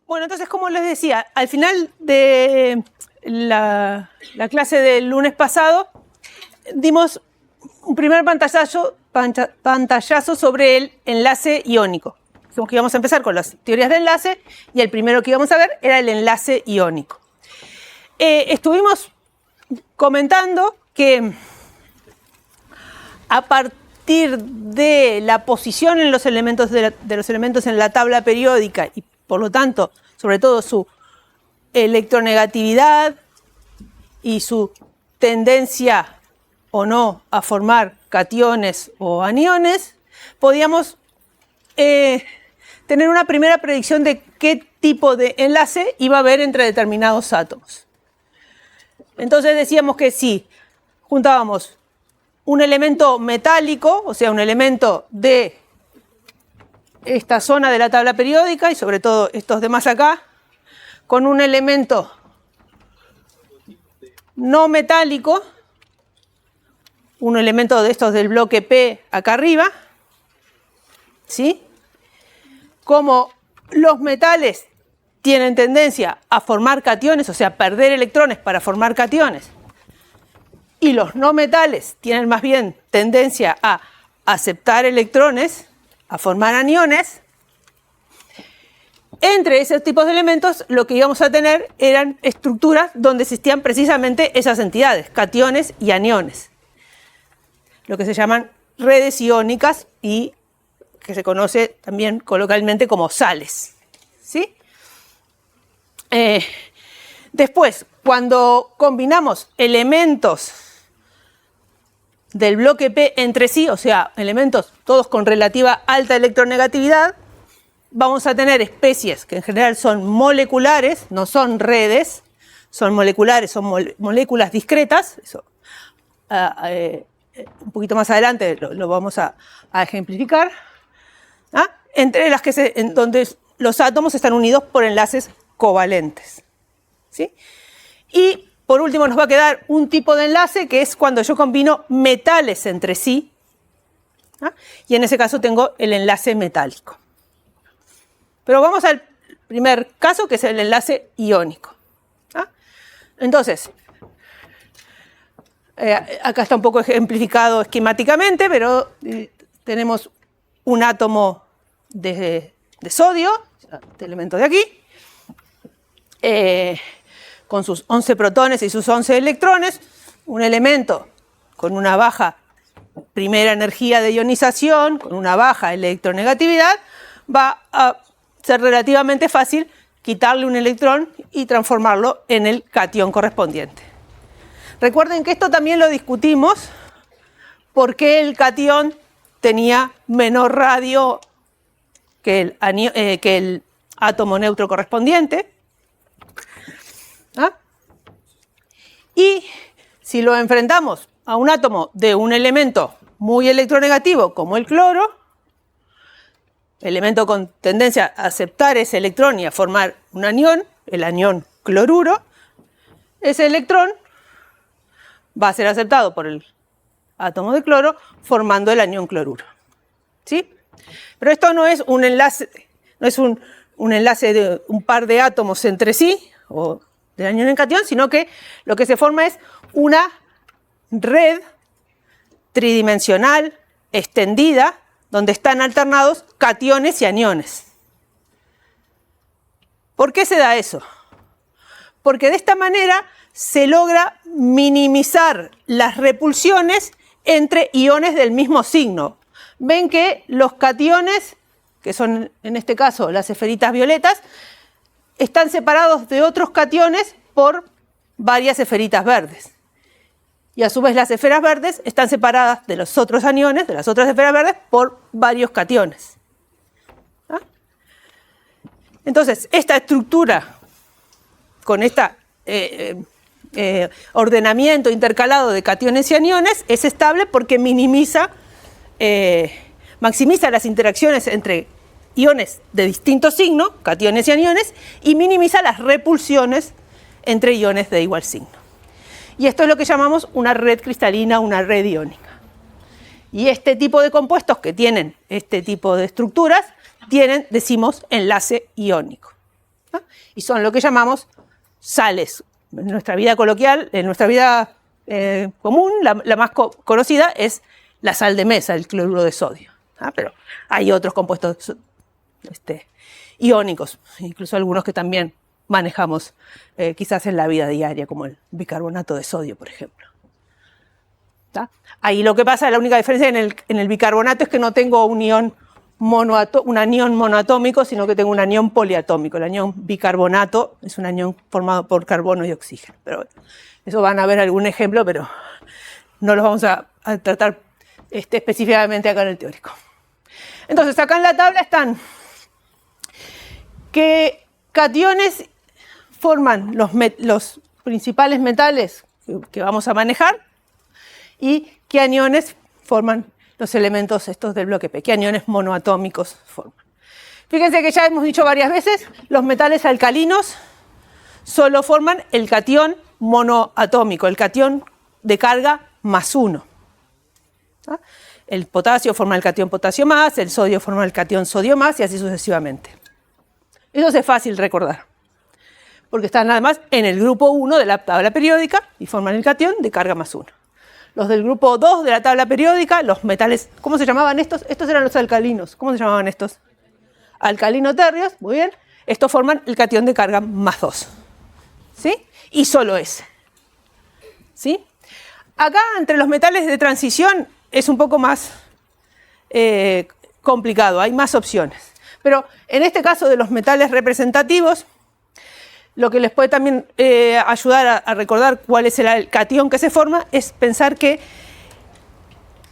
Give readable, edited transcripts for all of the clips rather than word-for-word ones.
Bueno, entonces, como les decía, al final de la clase del lunes pasado, dimos un primer pantallazo sobre el enlace iónico. Dijimos que íbamos a empezar con las teorías de enlace y el primero que íbamos a ver era el enlace iónico. Estuvimos comentando que a partir de la posición en los elementos de los elementos en la tabla periódica y por lo tanto, sobre todo su electronegatividad y su tendencia o no a formar cationes o aniones, podíamos tener una primera predicción de qué tipo de enlace iba a haber entre determinados átomos. Entonces decíamos que si juntábamos un elemento metálico, o sea, un elemento de esta zona de la tabla periódica y sobre todo estos demás acá, con un elemento no metálico, un elemento de estos del bloque P acá arriba, ¿sí? Como los metales tienen tendencia a formar cationes, o sea, perder electrones para formar cationes, y los no metales tienen más bien tendencia a aceptar electrones, a formar aniones, entre esos tipos de elementos lo que íbamos a tener eran estructuras donde existían precisamente esas entidades, cationes y aniones, lo que se llaman redes iónicas y que se conoce también coloquialmente como sales, ¿sí? Después, cuando combinamos elementos del bloque P entre sí, o sea, elementos todos con relativa alta electronegatividad, vamos a tener especies que en general son moleculares, no son redes, son moleculares, son moléculas discretas. Eso, un poquito más adelante lo vamos a ejemplificar, ¿ah? Entre las que en donde los átomos están unidos por enlaces covalentes, ¿sí? Y por último nos va a quedar un tipo de enlace que es cuando yo combino metales entre sí, ¿ah? Y en ese caso tengo el enlace metálico. Pero vamos al primer caso, que es el enlace iónico, ¿ah? Entonces, acá está un poco ejemplificado esquemáticamente, pero tenemos un átomo de sodio, este elemento de aquí, con sus 11 protones y sus 11 electrones, un elemento con una baja primera energía de ionización, con una baja electronegatividad, va a ser relativamente fácil quitarle un electrón y transformarlo en el catión correspondiente. Recuerden que esto también lo discutimos porque el catión tenía menor radio que el átomo neutro correspondiente, ¿ah? Y si lo enfrentamos a un átomo de un elemento muy electronegativo como el cloro, elemento con tendencia a aceptar ese electrón y a formar un anión, el anión cloruro, ese electrón va a ser aceptado por el átomo de cloro formando el anión cloruro, ¿sí? Pero esto no es un enlace, no es un enlace de un par de átomos entre sí o del anión en catión, sino que lo que se forma es una red tridimensional extendida donde están alternados cationes y aniones. ¿Por qué se da eso? Porque de esta manera se logra minimizar las repulsiones entre iones del mismo signo. Ven que los cationes, que son en este caso las esferitas violetas, están separados de otros cationes por varias esferitas verdes. Y a su vez las esferas verdes están separadas de los otros aniones, de las otras esferas verdes, por varios cationes. ¿Ah? Entonces, esta estructura, con este ordenamiento intercalado de cationes y aniones, es estable porque maximiza las interacciones entre iones de distinto signo, cationes y aniones, y minimiza las repulsiones entre iones de igual signo. Y esto es lo que llamamos una red cristalina, una red iónica. Y este tipo de compuestos que tienen este tipo de estructuras tienen, decimos, enlace iónico. ¿ah? Y son lo que llamamos sales. En nuestra vida coloquial, en nuestra vida común, la más conocida es la sal de mesa, el cloruro de sodio. ¿Ah? Pero hay otros compuestos iónicos, incluso algunos que también manejamos quizás en la vida diaria, como el bicarbonato de sodio, por ejemplo. ¿Tá? Ahí lo que pasa, la única diferencia en el bicarbonato es que no tengo un anión monoatómico, sino que tengo un anión poliatómico. El anión bicarbonato es un anión formado por carbono y oxígeno. Pero bueno, eso van a ver algún ejemplo, pero no los vamos a tratar específicamente acá en el teórico. Entonces, acá en la tabla están qué cationes forman los principales metales que vamos a manejar y qué aniones forman los elementos estos del bloque P, qué aniones monoatómicos forman. Fíjense que ya hemos dicho varias veces, los metales alcalinos solo forman el catión monoatómico, el catión de carga +1. ¿Ah? El potasio forma el catión potasio más, el sodio forma el catión sodio más y así sucesivamente. Eso es fácil recordar, porque están además en el grupo 1 de la tabla periódica y forman el catión de carga +1. Los del grupo 2 de la tabla periódica, los metales, ¿cómo se llamaban estos? Estos eran los alcalinos. ¿Cómo se llamaban estos? Alcalinoterrios, muy bien. Estos forman el catión de carga +2. ¿Sí? Y solo ese. ¿Sí? Acá, entre los metales de transición, es un poco más complicado, hay más opciones. Pero en este caso de los metales representativos, lo que les puede también ayudar a recordar cuál es el catión que se forma es pensar que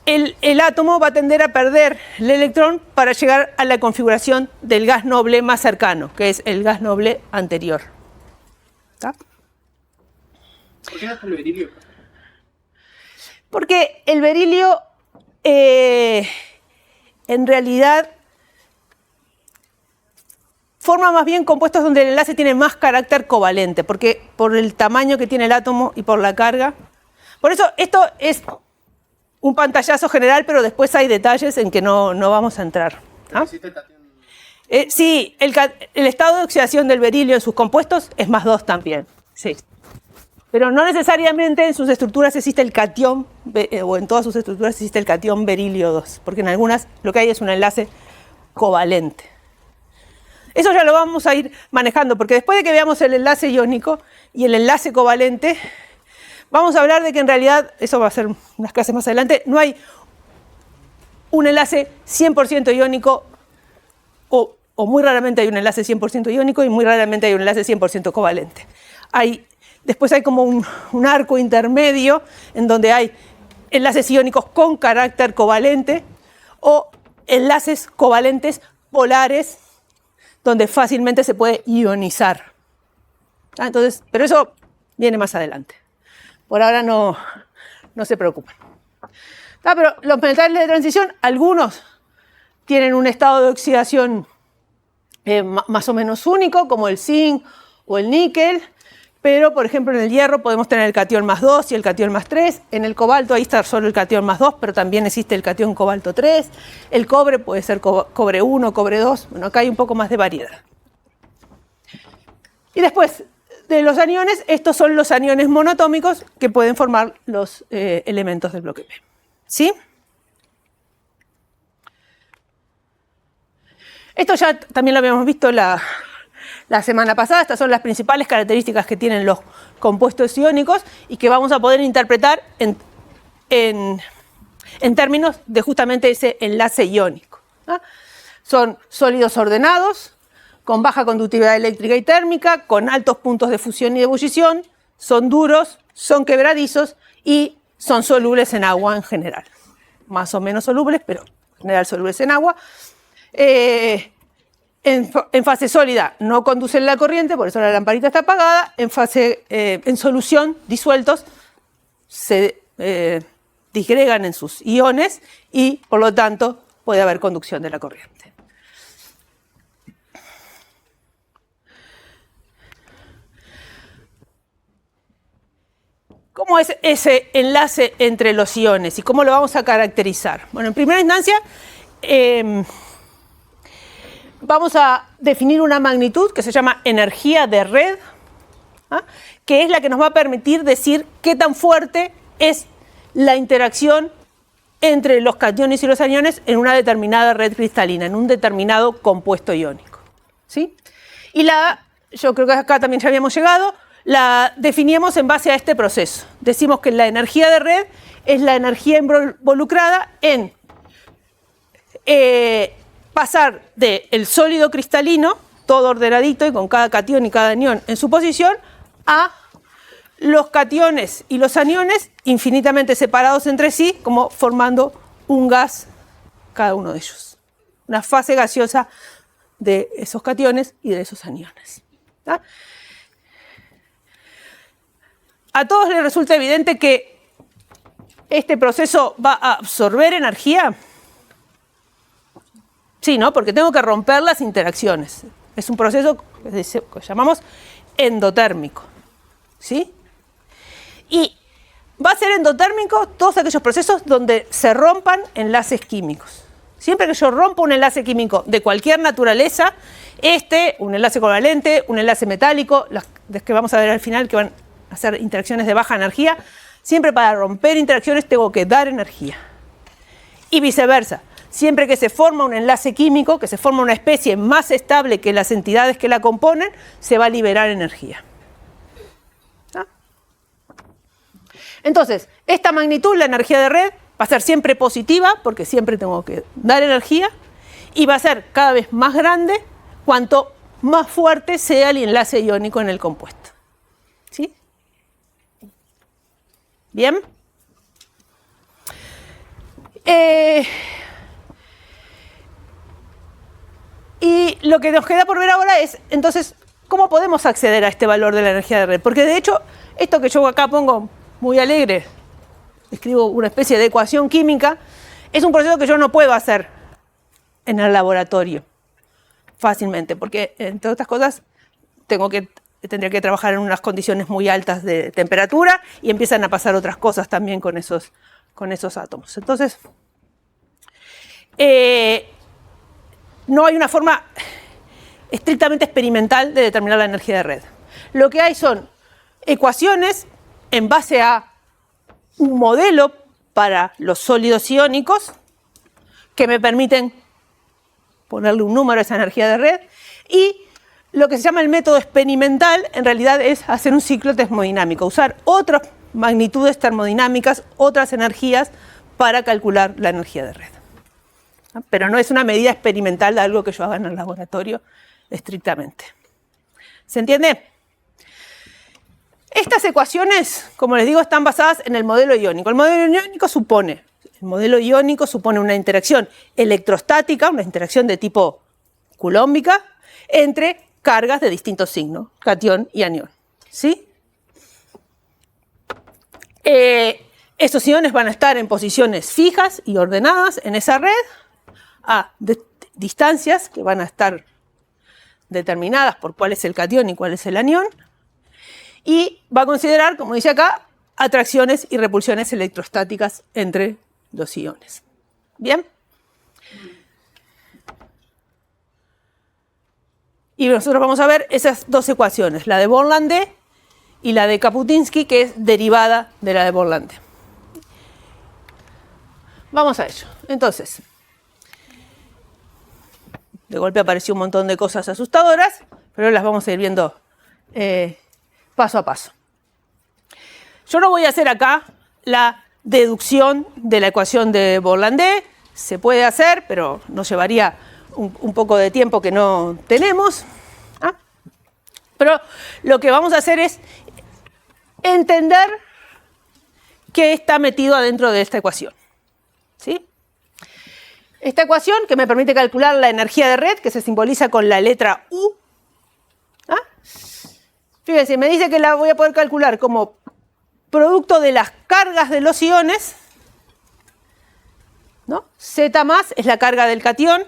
el átomo va a tender a perder el electrón para llegar a la configuración del gas noble más cercano, que es el gas noble anterior. ¿Está? ¿Por qué no está el berilio? Porque el berilio en realidad forma más bien compuestos donde el enlace tiene más carácter covalente, porque por el tamaño que tiene el átomo y por la carga. Por eso esto es un pantallazo general, pero después hay detalles en que no vamos a entrar. ¿Ah? Sí, el estado de oxidación del berilio en sus compuestos es +2 también. Sí. Pero no necesariamente en sus estructuras existe el catión, o en todas sus estructuras existe el catión berilio 2, porque en algunas lo que hay es un enlace covalente. Eso ya lo vamos a ir manejando, porque después de que veamos el enlace iónico y el enlace covalente, vamos a hablar de que en realidad, eso va a ser unas clases más adelante, no hay un enlace 100% iónico, o muy raramente hay un enlace 100% iónico y muy raramente hay un enlace 100% covalente. Después hay como un arco intermedio en donde hay enlaces iónicos con carácter covalente o enlaces covalentes polares, donde fácilmente se puede ionizar. Entonces, pero eso viene más adelante. Por ahora no se preocupen. Pero los metales de transición, algunos tienen un estado de oxidación más o menos único, como el zinc o el níquel, pero por ejemplo en el hierro podemos tener el catión +2 y el catión +3. En el cobalto ahí está solo el catión +2, pero también existe el catión cobalto 3. El cobre puede ser cobre 1, cobre 2. Bueno, acá hay un poco más de variedad. Y después de los aniones, estos son los aniones monoatómicos que pueden formar los elementos del bloque P. ¿Sí? Esto ya también lo habíamos visto la semana pasada. Estas son las principales características que tienen los compuestos iónicos y que vamos a poder interpretar en términos de justamente ese enlace iónico. ¿Ah? Son sólidos ordenados, con baja conductividad eléctrica y térmica, con altos puntos de fusión y de ebullición, son duros, son quebradizos y son solubles en agua en general. Más o menos solubles, pero en general solubles en agua. En fase sólida no conducen la corriente, por eso la lamparita está apagada. En solución, disueltos, se disgregan en sus iones y por lo tanto puede haber conducción de la corriente. ¿Cómo es ese enlace entre los iones y cómo lo vamos a caracterizar? Bueno, en primera instancia, vamos a definir una magnitud que se llama energía de red, que es la que nos va a permitir decir qué tan fuerte es la interacción entre los cationes y los aniones en una determinada red cristalina, en un determinado compuesto iónico. ¿Sí? Y yo creo que acá también ya habíamos llegado, la definimos en base a este proceso. Decimos que la energía de red es la energía involucrada en pasar del sólido cristalino, todo ordenadito y con cada catión y cada anión en su posición, a los cationes y los aniones infinitamente separados entre sí, como formando un gas cada uno de ellos. Una fase gaseosa de esos cationes y de esos aniones. ¿Tá? A todos les resulta evidente que este proceso va a absorber energía. Sí, ¿no? Porque tengo que romper las interacciones. Es un proceso que llamamos endotérmico. ¿Sí? Y va a ser endotérmico todos aquellos procesos donde se rompan enlaces químicos. Siempre que yo rompo un enlace químico de cualquier naturaleza, un enlace covalente, un enlace metálico, los que vamos a ver al final que van a hacer interacciones de baja energía, siempre para romper interacciones tengo que dar energía. Y viceversa. Siempre que se forma un enlace químico, que se forma una especie más estable que las entidades que la componen, se va a liberar energía. ¿Ah? Entonces, esta magnitud, la energía de red, va a ser siempre positiva, porque siempre tengo que dar energía, y va a ser cada vez más grande cuanto más fuerte sea el enlace iónico en el compuesto. ¿Sí? ¿Bien? Y lo que nos queda por ver ahora es, entonces, ¿cómo podemos acceder a este valor de la energía de red? Porque de hecho, esto que yo acá pongo muy alegre, escribo una especie de ecuación química, es un proceso que yo no puedo hacer en el laboratorio fácilmente, porque entre otras cosas tendría que trabajar en unas condiciones muy altas de temperatura y empiezan a pasar otras cosas también con esos átomos. Entonces, no hay una forma estrictamente experimental de determinar la energía de red. Lo que hay son ecuaciones en base a un modelo para los sólidos iónicos que me permiten ponerle un número a esa energía de red, y lo que se llama el método experimental en realidad es hacer un ciclo termodinámico, usar otras magnitudes termodinámicas, otras energías para calcular la energía de red. Pero no es una medida experimental de algo que yo haga en el laboratorio estrictamente. ¿Se entiende? Estas ecuaciones, como les digo, están basadas en el modelo iónico. El modelo iónico supone una interacción electrostática, una interacción de tipo coulombica, entre cargas de distintos signos, catión y anión. ¿Sí? Estos iones van a estar en posiciones fijas y ordenadas en esa red, a distancias que van a estar determinadas por cuál es el catión y cuál es el anión, y va a considerar, como dice acá, atracciones y repulsiones electrostáticas entre los iones. ¿Bien? Y nosotros vamos a ver esas dos ecuaciones, la de Born-Landé y la de Kaputinsky, que es derivada de la de Born-Landé. Vamos a ello. Entonces, de golpe apareció un montón de cosas asustadoras, pero las vamos a ir viendo paso a paso. Yo no voy a hacer acá la deducción de la ecuación de Born-Landé. Se puede hacer, pero nos llevaría un poco de tiempo que no tenemos. ¿Ah? Pero lo que vamos a hacer es entender qué está metido adentro de esta ecuación. ¿Sí? Esta ecuación que me permite calcular la energía de red, que se simboliza con la letra U. ¿Ah? Fíjense, me dice que la voy a poder calcular como producto de las cargas de los iones, ¿no? Z más es la carga del catión,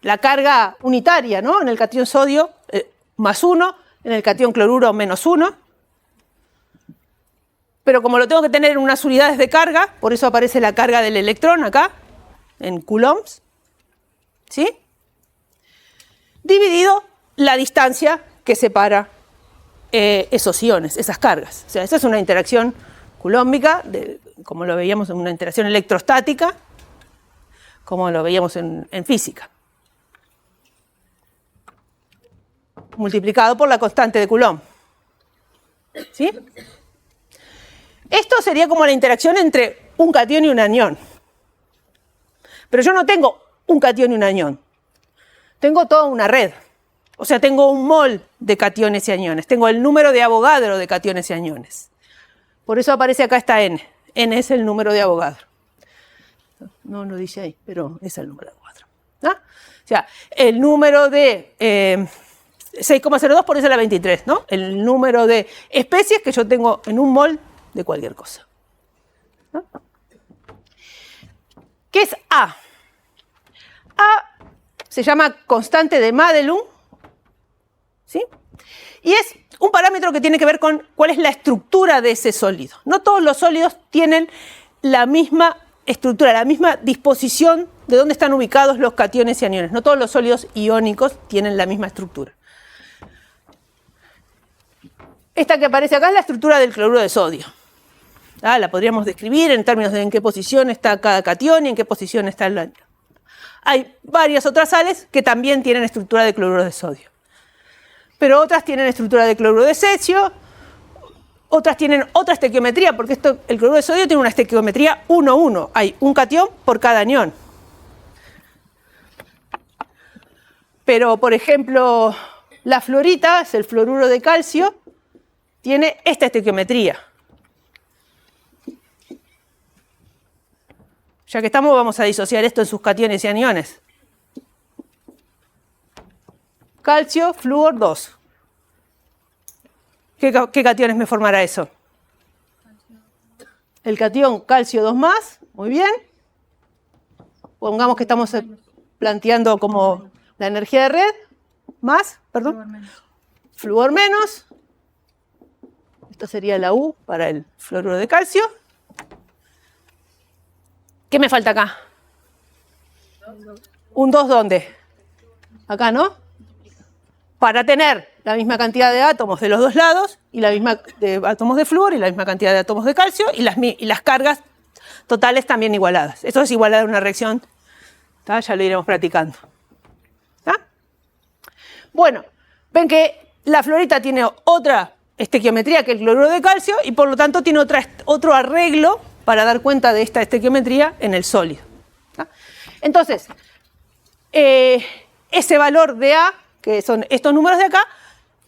la carga unitaria, ¿no? En el catión sodio, más 1, en el catión cloruro, menos 1. Pero como lo tengo que tener en unas unidades de carga, por eso aparece la carga del electrón acá, en coulombs. ¿Sí? dividido la distancia que separa esos iones, esas cargas. O sea, esa es una interacción coulombica, como lo veíamos en una interacción electrostática, como lo veíamos en física. Multiplicado por la constante de Coulomb. ¿Sí? Esto sería como la interacción entre un catión y un anión. Pero yo no tengo un catión y un anión. Tengo toda una red. O sea, tengo un mol de cationes y aniones. Tengo el número de Avogadro de cationes y aniones. Por eso aparece acá esta N. N es el número de Avogadro. No lo dice ahí, pero es el número de Avogadro. ¿Ah? O sea, el número de 6,02 por eso la 23, ¿no? El número de especies que yo tengo en un mol de cualquier cosa. ¿No? ¿Qué es A? A se llama constante de Madelung, ¿sí? Y es un parámetro que tiene que ver con cuál es la estructura de ese sólido. No todos los sólidos tienen la misma estructura, la misma disposición de dónde están ubicados los cationes y aniones. No todos los sólidos iónicos tienen la misma estructura. Esta que aparece acá es la estructura del cloruro de sodio. La podríamos describir en términos de en qué posición está cada catión y en qué posición está el anión. Hay varias otras sales que también tienen estructura de cloruro de sodio. Pero otras tienen estructura de cloruro de cesio, otras tienen otra estequiometría, porque el cloruro de sodio tiene una estequiometría 1,1. Hay un catión por cada anión. Pero, por ejemplo, la fluorita, es el fluoruro de calcio, tiene esta estequiometría. Ya que estamos, vamos a disociar esto en sus cationes y aniones. Calcio, flúor, 2. ¿Qué cationes me formará eso? El catión calcio 2 más, muy bien. Pongamos que estamos planteando como la energía de red, más, perdón, flúor menos. Esto sería la U para el fluoruro de calcio. ¿Qué me falta acá? ¿Un 2 dónde? Acá, ¿no? Para tener la misma cantidad de átomos de los dos lados, y la misma de átomos de flúor, y la misma cantidad de átomos de calcio, y las cargas totales también igualadas. Esto es igualar a una reacción, ¿tá? Ya lo iremos practicando. ¿Tá? Bueno, ven que la fluorita tiene otra estequiometría que el cloruro de calcio, y por lo tanto tiene otro arreglo para dar cuenta de esta estequiometría en el sólido. ¿Tá? Entonces, ese valor de A, que son estos números de acá,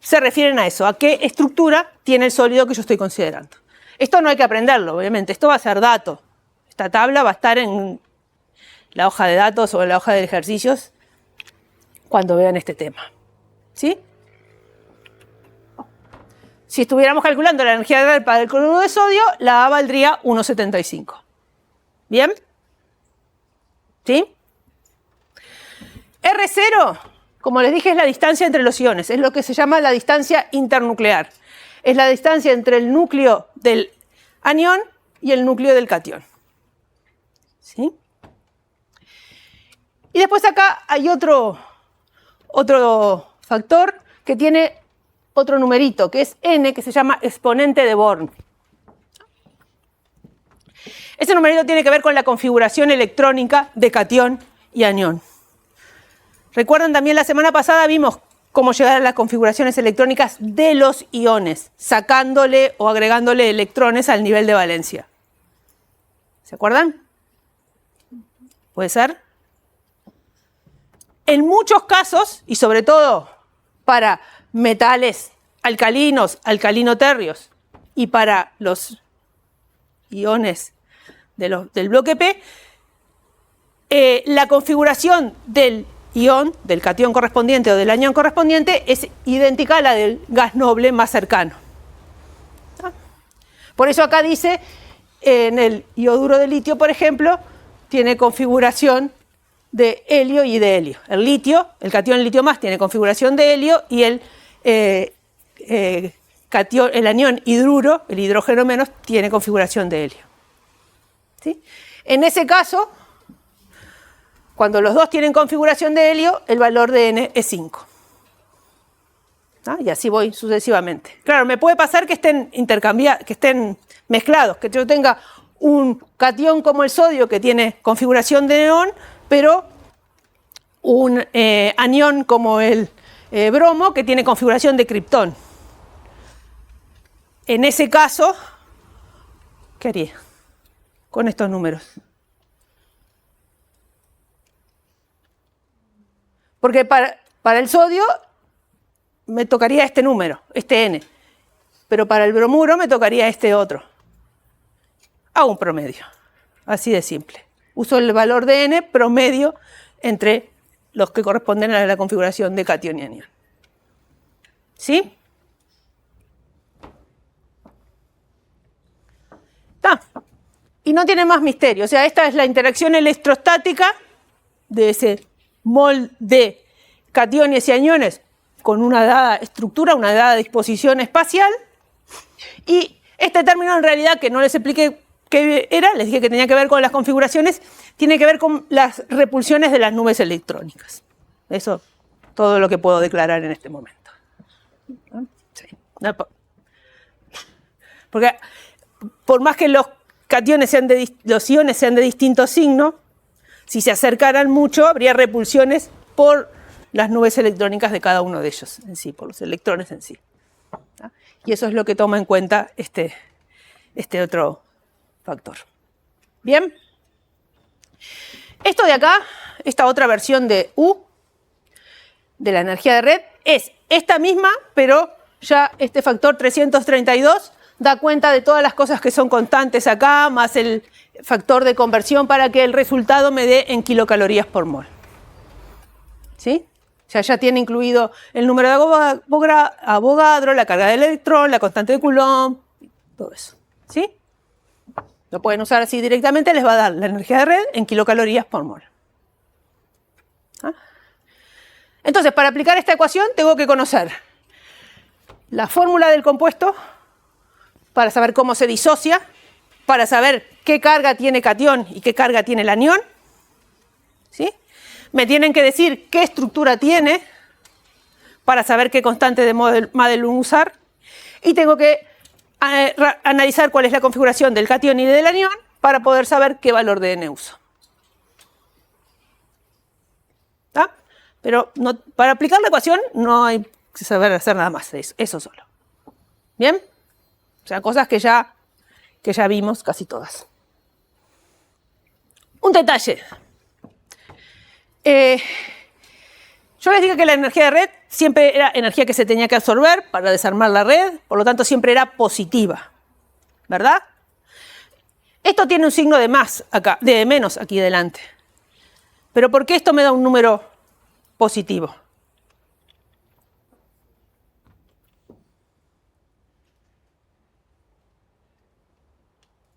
se refieren a eso, a qué estructura tiene el sólido que yo estoy considerando. Esto no hay que aprenderlo, obviamente, esto va a ser dato. Esta tabla va a estar en la hoja de datos o en la hoja de ejercicios cuando vean este tema. ¿Sí? Si estuviéramos calculando la energía de red para el cloruro de sodio, la A valdría 1,75. ¿Bien? ¿Sí? R0, como les dije, es la distancia entre los iones. Es lo que se llama la distancia internuclear. Es la distancia entre el núcleo del anión y el núcleo del catión. ¿Sí? Y después acá hay otro factor que tiene otro numerito, que es N, que se llama exponente de Born. Ese numerito tiene que ver con la configuración electrónica de catión y anión. Recuerdan también la semana pasada vimos cómo llegar a las configuraciones electrónicas de los iones, sacándole o agregándole electrones al nivel de valencia. ¿Se acuerdan? ¿Puede ser? En muchos casos, y sobre todo para metales alcalinos, alcalinoterrios, y para los iones del bloque P, la configuración del ion, del catión correspondiente o del anión correspondiente, es idéntica a la del gas noble más cercano. Por eso acá dice, en el ioduro de litio, por ejemplo, tiene configuración de helio y de helio. El litio, el catión litio más, tiene configuración de helio, y el anión hidruro, el hidrógeno menos, tiene configuración de helio. ¿Sí? En ese caso, Cuando los dos tienen configuración de helio, el valor de N es 5. ¿Ah? Y así voy sucesivamente. Claro, me puede pasar que estén que estén mezclados, que yo tenga un catión como el sodio que tiene configuración de neón, pero un anión como el bromo que tiene configuración de criptón. En ese caso, ¿qué haría con estos números? Porque para el sodio me tocaría este número, este N, pero para el bromuro me tocaría este otro. Hago un promedio, así de simple. Uso el valor de N promedio entre los que corresponden a la configuración de catión y anión. ¿Sí? Está. Y no tiene más misterio. O sea, esta es la interacción electrostática de ese mol de cationes y aniones con una dada estructura, una dada disposición espacial. Y este término en realidad, que no les expliqué qué era, les dije que tenía que ver con las configuraciones, tiene que ver con las repulsiones de las nubes electrónicas. Eso todo lo que puedo declarar en este momento. Sí. Porque por más que los cationes sean los iones sean de distinto signo, si se acercaran mucho habría repulsiones por las nubes electrónicas de cada uno de ellos en sí, por los electrones en sí. Y eso es lo que toma en cuenta este otro factor. Bien. Esto de acá, esta otra versión de U, de la energía de red, es esta misma, pero ya este factor 332 da cuenta de todas las cosas que son constantes acá, más el factor de conversión para que el resultado me dé en kilocalorías por mol. ¿Sí? O sea, ya tiene incluido el número de Avogadro, la carga del electrón, la constante de Coulomb, todo eso. ¿Sí? Lo pueden usar así directamente, les va a dar la energía de red en kilocalorías por mol. ¿Ah? Entonces, para aplicar esta ecuación tengo que conocer la fórmula del compuesto para saber cómo se disocia, para saber qué carga tiene catión y qué carga tiene el anión. ¿Sí? Me tienen que decir qué estructura tiene para saber qué constante de Madelung usar. Y tengo que analizar cuál es la configuración del catión y del anión para poder saber qué valor de N uso. ¿Está? Pero no, para aplicar la ecuación no hay que saber hacer nada más de eso solo. ¿Bien? O sea, cosas que ya vimos casi todas. Un detalle. Yo les dije que la energía de red siempre era energía que se tenía que absorber para desarmar la red, por lo tanto siempre era positiva, ¿verdad? Esto tiene un signo de más acá, de menos aquí delante. Pero ¿por qué esto me da un número positivo?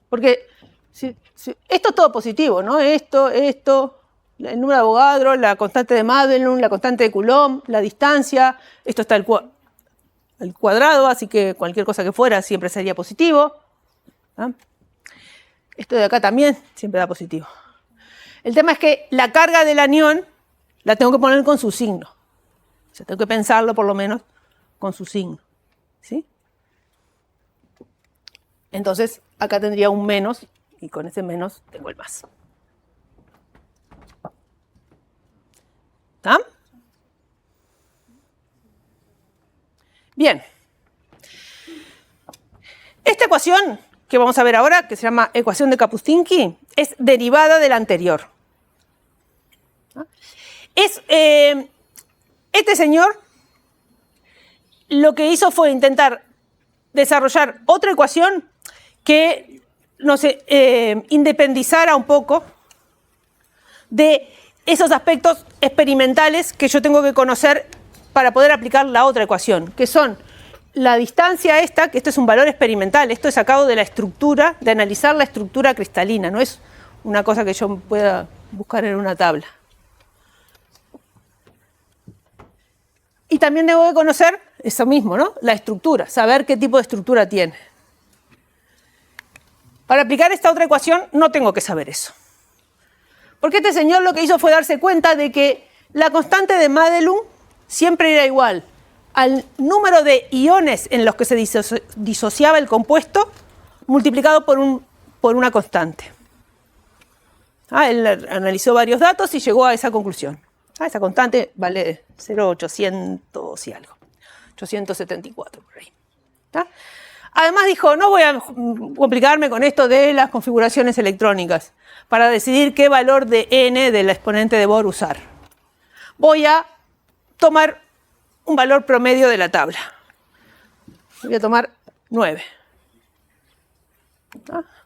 Porque esto es todo positivo, ¿no? Esto, el número de Avogadro, la constante de Madelung, la constante de Coulomb, la distancia, esto está al cuadrado, así que cualquier cosa que fuera siempre sería positivo. ¿Ah? Esto de acá también siempre da positivo. El tema es que la carga del anión la tengo que poner con su signo. O sea, tengo que pensarlo por lo menos con su signo. ¿Sí? Entonces, acá tendría un menos, y con ese menos tengo el más. ¿Está? Bien. Esta ecuación que vamos a ver ahora, que se llama ecuación de Kapuscinski, es derivada de la anterior. Este señor lo que hizo fue intentar desarrollar otra ecuación que nos independizara un poco de esos aspectos experimentales que yo tengo que conocer para poder aplicar la otra ecuación, que son la distancia esta, que esto es un valor experimental, esto es sacado de la estructura, de analizar la estructura cristalina, no es una cosa que yo pueda buscar en una tabla. Y también debo de conocer eso mismo, ¿no? La estructura, saber qué tipo de estructura tiene. Para aplicar esta otra ecuación no tengo que saber eso. Porque este señor lo que hizo fue darse cuenta de que la constante de Madelung siempre era igual al número de iones en los que se disociaba el compuesto multiplicado por una constante. Él analizó varios datos y llegó a esa conclusión. Esa constante vale 0,800 y algo. 874 por ahí. Además dijo, no voy a complicarme con esto de las configuraciones electrónicas para decidir qué valor de n del exponente de Bohr usar. Voy a tomar un valor promedio de la tabla. Voy a tomar 9.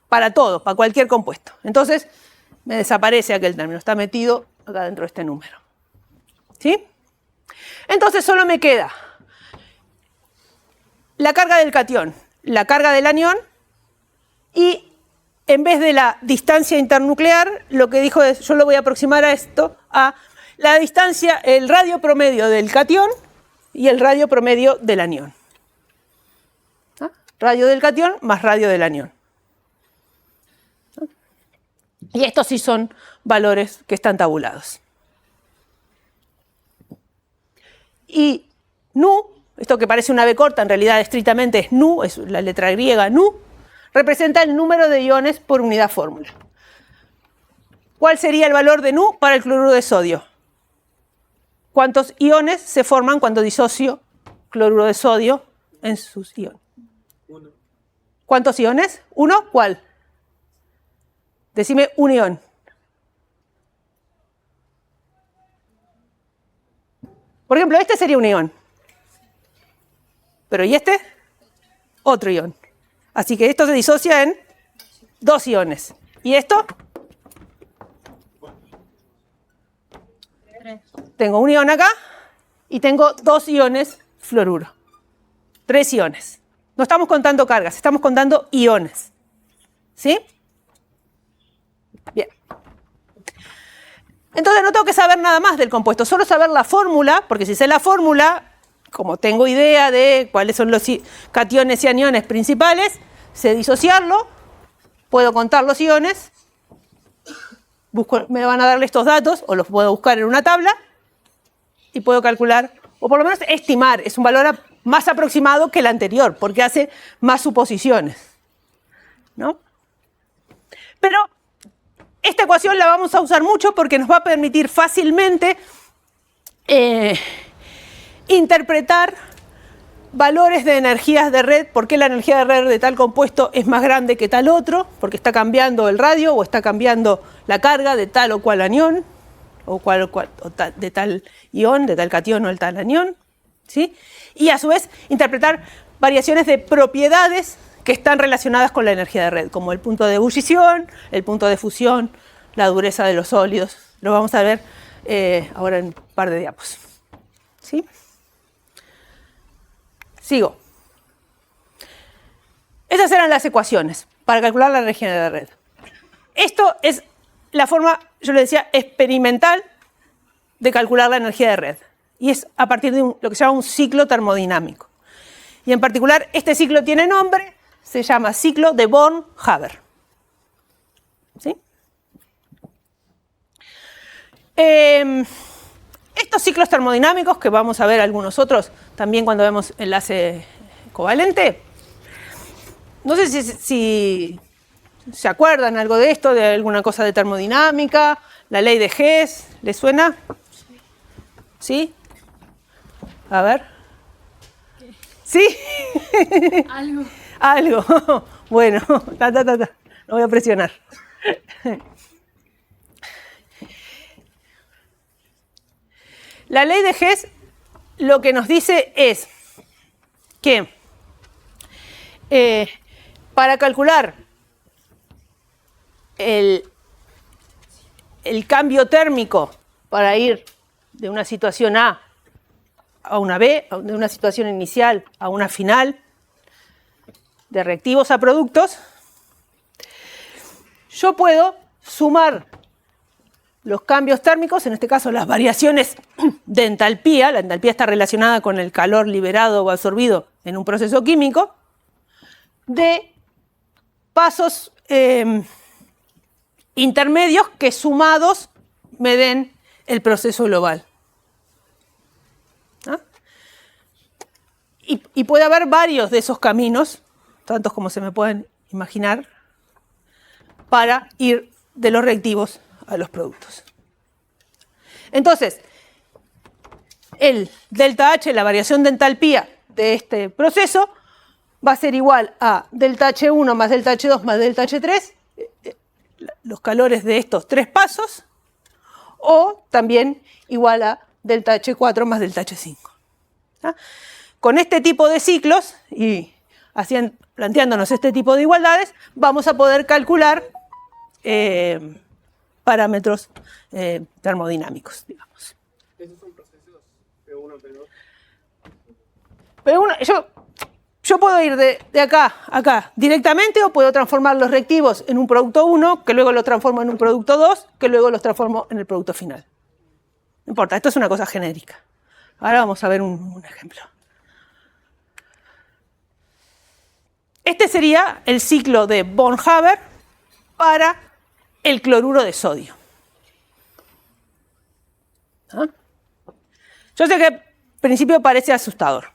Para todo, para cualquier compuesto. Entonces me desaparece aquel término, está metido acá dentro de este número. ¿Sí? Entonces solo me queda la carga del catión, la carga del anión, y en vez de la distancia internuclear, lo que dijo es, yo lo voy a aproximar a esto, a la distancia, el radio promedio del catión y el radio promedio del anión. Radio del catión más radio del anión. Y estos sí son valores que están tabulados. Y nu, esto que parece una B corta, en realidad estrictamente es nu, es la letra griega nu, representa el número de iones por unidad fórmula. ¿Cuál sería el valor de nu para el cloruro de sodio? ¿Cuántos iones se forman cuando disocio cloruro de sodio en sus iones? 1. ¿Cuántos iones? ¿Uno? ¿Cuál? Decime un ion. Por ejemplo, este sería un ion. Pero ¿y este? Otro ion. Así que esto se disocia en 2 iones. ¿Y esto? 3. Tengo un ion acá y tengo 2 iones fluoruro. 3 iones. No estamos contando cargas, estamos contando iones. ¿Sí? Bien. Entonces no tengo que saber nada más del compuesto, solo saber la fórmula, porque si sé la fórmula, como tengo idea de cuáles son los cationes y aniones principales, sé disociarlo, puedo contar los iones, me van a darle estos datos, o los puedo buscar en una tabla, y puedo calcular, o por lo menos estimar, es un valor más aproximado que el anterior, porque hace más suposiciones, ¿no? Pero esta ecuación la vamos a usar mucho porque nos va a permitir fácilmente interpretar valores de energías de red, por qué la energía de red de tal compuesto es más grande que tal otro, porque está cambiando el radio o está cambiando la carga de tal o cual anión, o de tal ion, de tal catión o de tal anión, ¿sí? Y a su vez interpretar variaciones de propiedades que están relacionadas con la energía de red, como el punto de ebullición, el punto de fusión, la dureza de los sólidos. Lo vamos a ver ahora en un par de diapos. ¿Sí? Sigo. Esas eran las ecuaciones para calcular la energía de red. Esto es la forma, yo le decía, experimental de calcular la energía de red. Y es a partir de lo que se llama un ciclo termodinámico. Y en particular, este ciclo tiene nombre, se llama ciclo de Born-Haber. ¿Sí? Estos ciclos termodinámicos, que vamos a ver algunos otros también cuando vemos enlace covalente, no sé si se acuerdan algo de esto, de alguna cosa de termodinámica, la ley de Hess, ¿les suena? ¿Sí? A ver. ¿Sí? Algo. Algo. Bueno, no voy a presionar. La ley de Hess lo que nos dice es que para calcular el cambio térmico para ir de una situación A a una B, de una situación inicial a una final, de reactivos a productos, yo puedo sumar los cambios térmicos, en este caso las variaciones de entalpía. La entalpía está relacionada con el calor liberado o absorbido en un proceso químico, de pasos intermedios que sumados me den el proceso global. ¿Ah? Y puede haber varios de esos caminos, tantos como se me pueden imaginar, para ir de los reactivos a los productos. Entonces, el delta H, la variación de entalpía de este proceso, va a ser igual a delta H1 más delta H2 más delta H3, los calores de estos tres pasos, o también igual a delta H4 más delta H5. ¿Ah? Con este tipo de ciclos y planteándonos este tipo de igualdades, vamos a poder calcular parámetros termodinámicos, digamos. Esos son procesos P1, P2. P1, yo puedo ir de acá a acá directamente, o puedo transformar los reactivos en un producto 1, que luego lo transformo en un producto 2, que luego los transformo en el producto final. No importa, esto es una cosa genérica. Ahora vamos a ver un ejemplo. Este sería el ciclo de Born-Haber para el cloruro de sodio. ¿Ah? Yo sé que al principio parece asustador.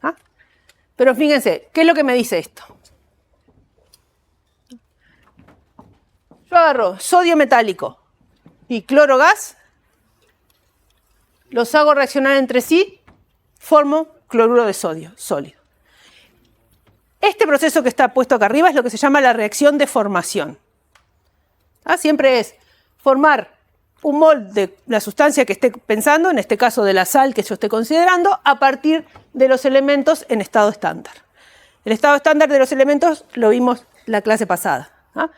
¿Ah? Pero fíjense, ¿qué es lo que me dice esto? Yo agarro sodio metálico y cloro gas, los hago reaccionar entre sí, formo cloruro de sodio sólido. Este proceso que está puesto acá arriba es lo que se llama la reacción de formación. ¿Ah? Siempre es formar un mol de la sustancia que esté pensando, en este caso de la sal que yo esté considerando, a partir de los elementos en estado estándar. El estado estándar de los elementos lo vimos la clase pasada. ¿Ah?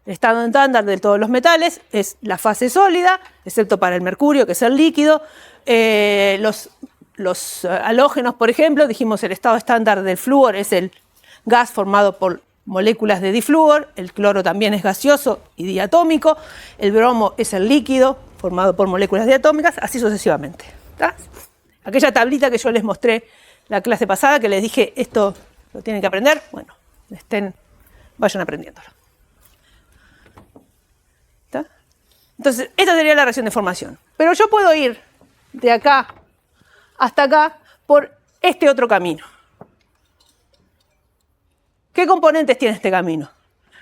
El estado estándar de todos los metales es la fase sólida, excepto para el mercurio, que es el líquido. Los halógenos, por ejemplo, dijimos el estado estándar del flúor es el gas formado por moléculas de diflúor, el cloro también es gaseoso y diatómico, el bromo es el líquido formado por moléculas diatómicas, así sucesivamente. ¿Está? Aquella tablita que yo les mostré la clase pasada, que les dije esto lo tienen que aprender, bueno, vayan aprendiéndolo. ¿Está? Entonces, esta sería la reacción de formación. Pero yo puedo ir de acá hasta acá por este otro camino. ¿Qué componentes tiene este camino?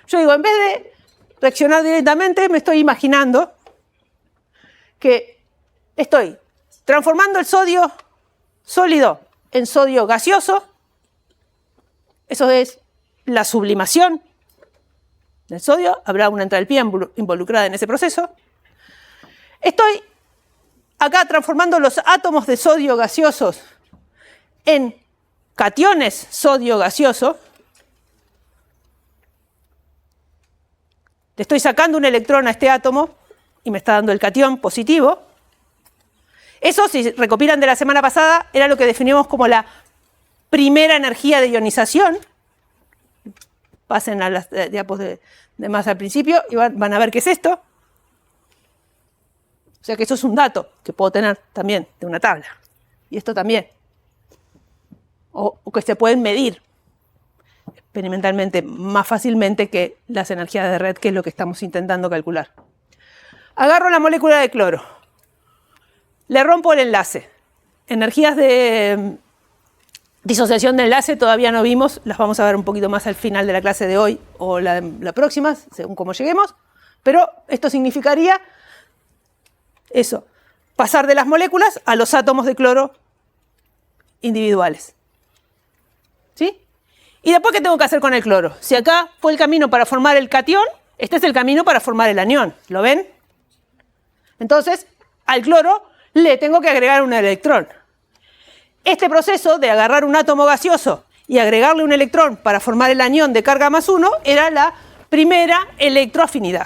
Yo digo, en vez de reaccionar directamente, me estoy imaginando que estoy transformando el sodio sólido en sodio gaseoso. Eso es la sublimación del sodio. Habrá una entalpía involucrada en ese proceso. Estoy acá transformando los átomos de sodio gaseosos en cationes sodio gaseoso. Le estoy sacando un electrón a este átomo y me está dando el catión positivo. Eso, si recopilan de la semana pasada, era lo que definimos como la primera energía de ionización. Pasen a las diapos de más al principio y van a ver qué es esto. O sea que eso es un dato que puedo tener también de una tabla. Y esto también. O que se pueden medir experimentalmente más fácilmente que las energías de red, que es lo que estamos intentando calcular. Agarro la molécula de cloro, le rompo el enlace. Energías de disociación de enlace todavía no vimos, las vamos a ver un poquito más al final de la clase de hoy o la próxima, según cómo lleguemos, pero esto significaría eso, pasar de las moléculas a los átomos de cloro individuales. ¿Sí? ¿Y después qué tengo que hacer con el cloro? Si acá fue el camino para formar el catión, este es el camino para formar el anión. ¿Lo ven? Entonces, al cloro le tengo que agregar un electrón. Este proceso de agarrar un átomo gaseoso y agregarle un electrón para formar el anión de carga +1 era la primera electroafinidad.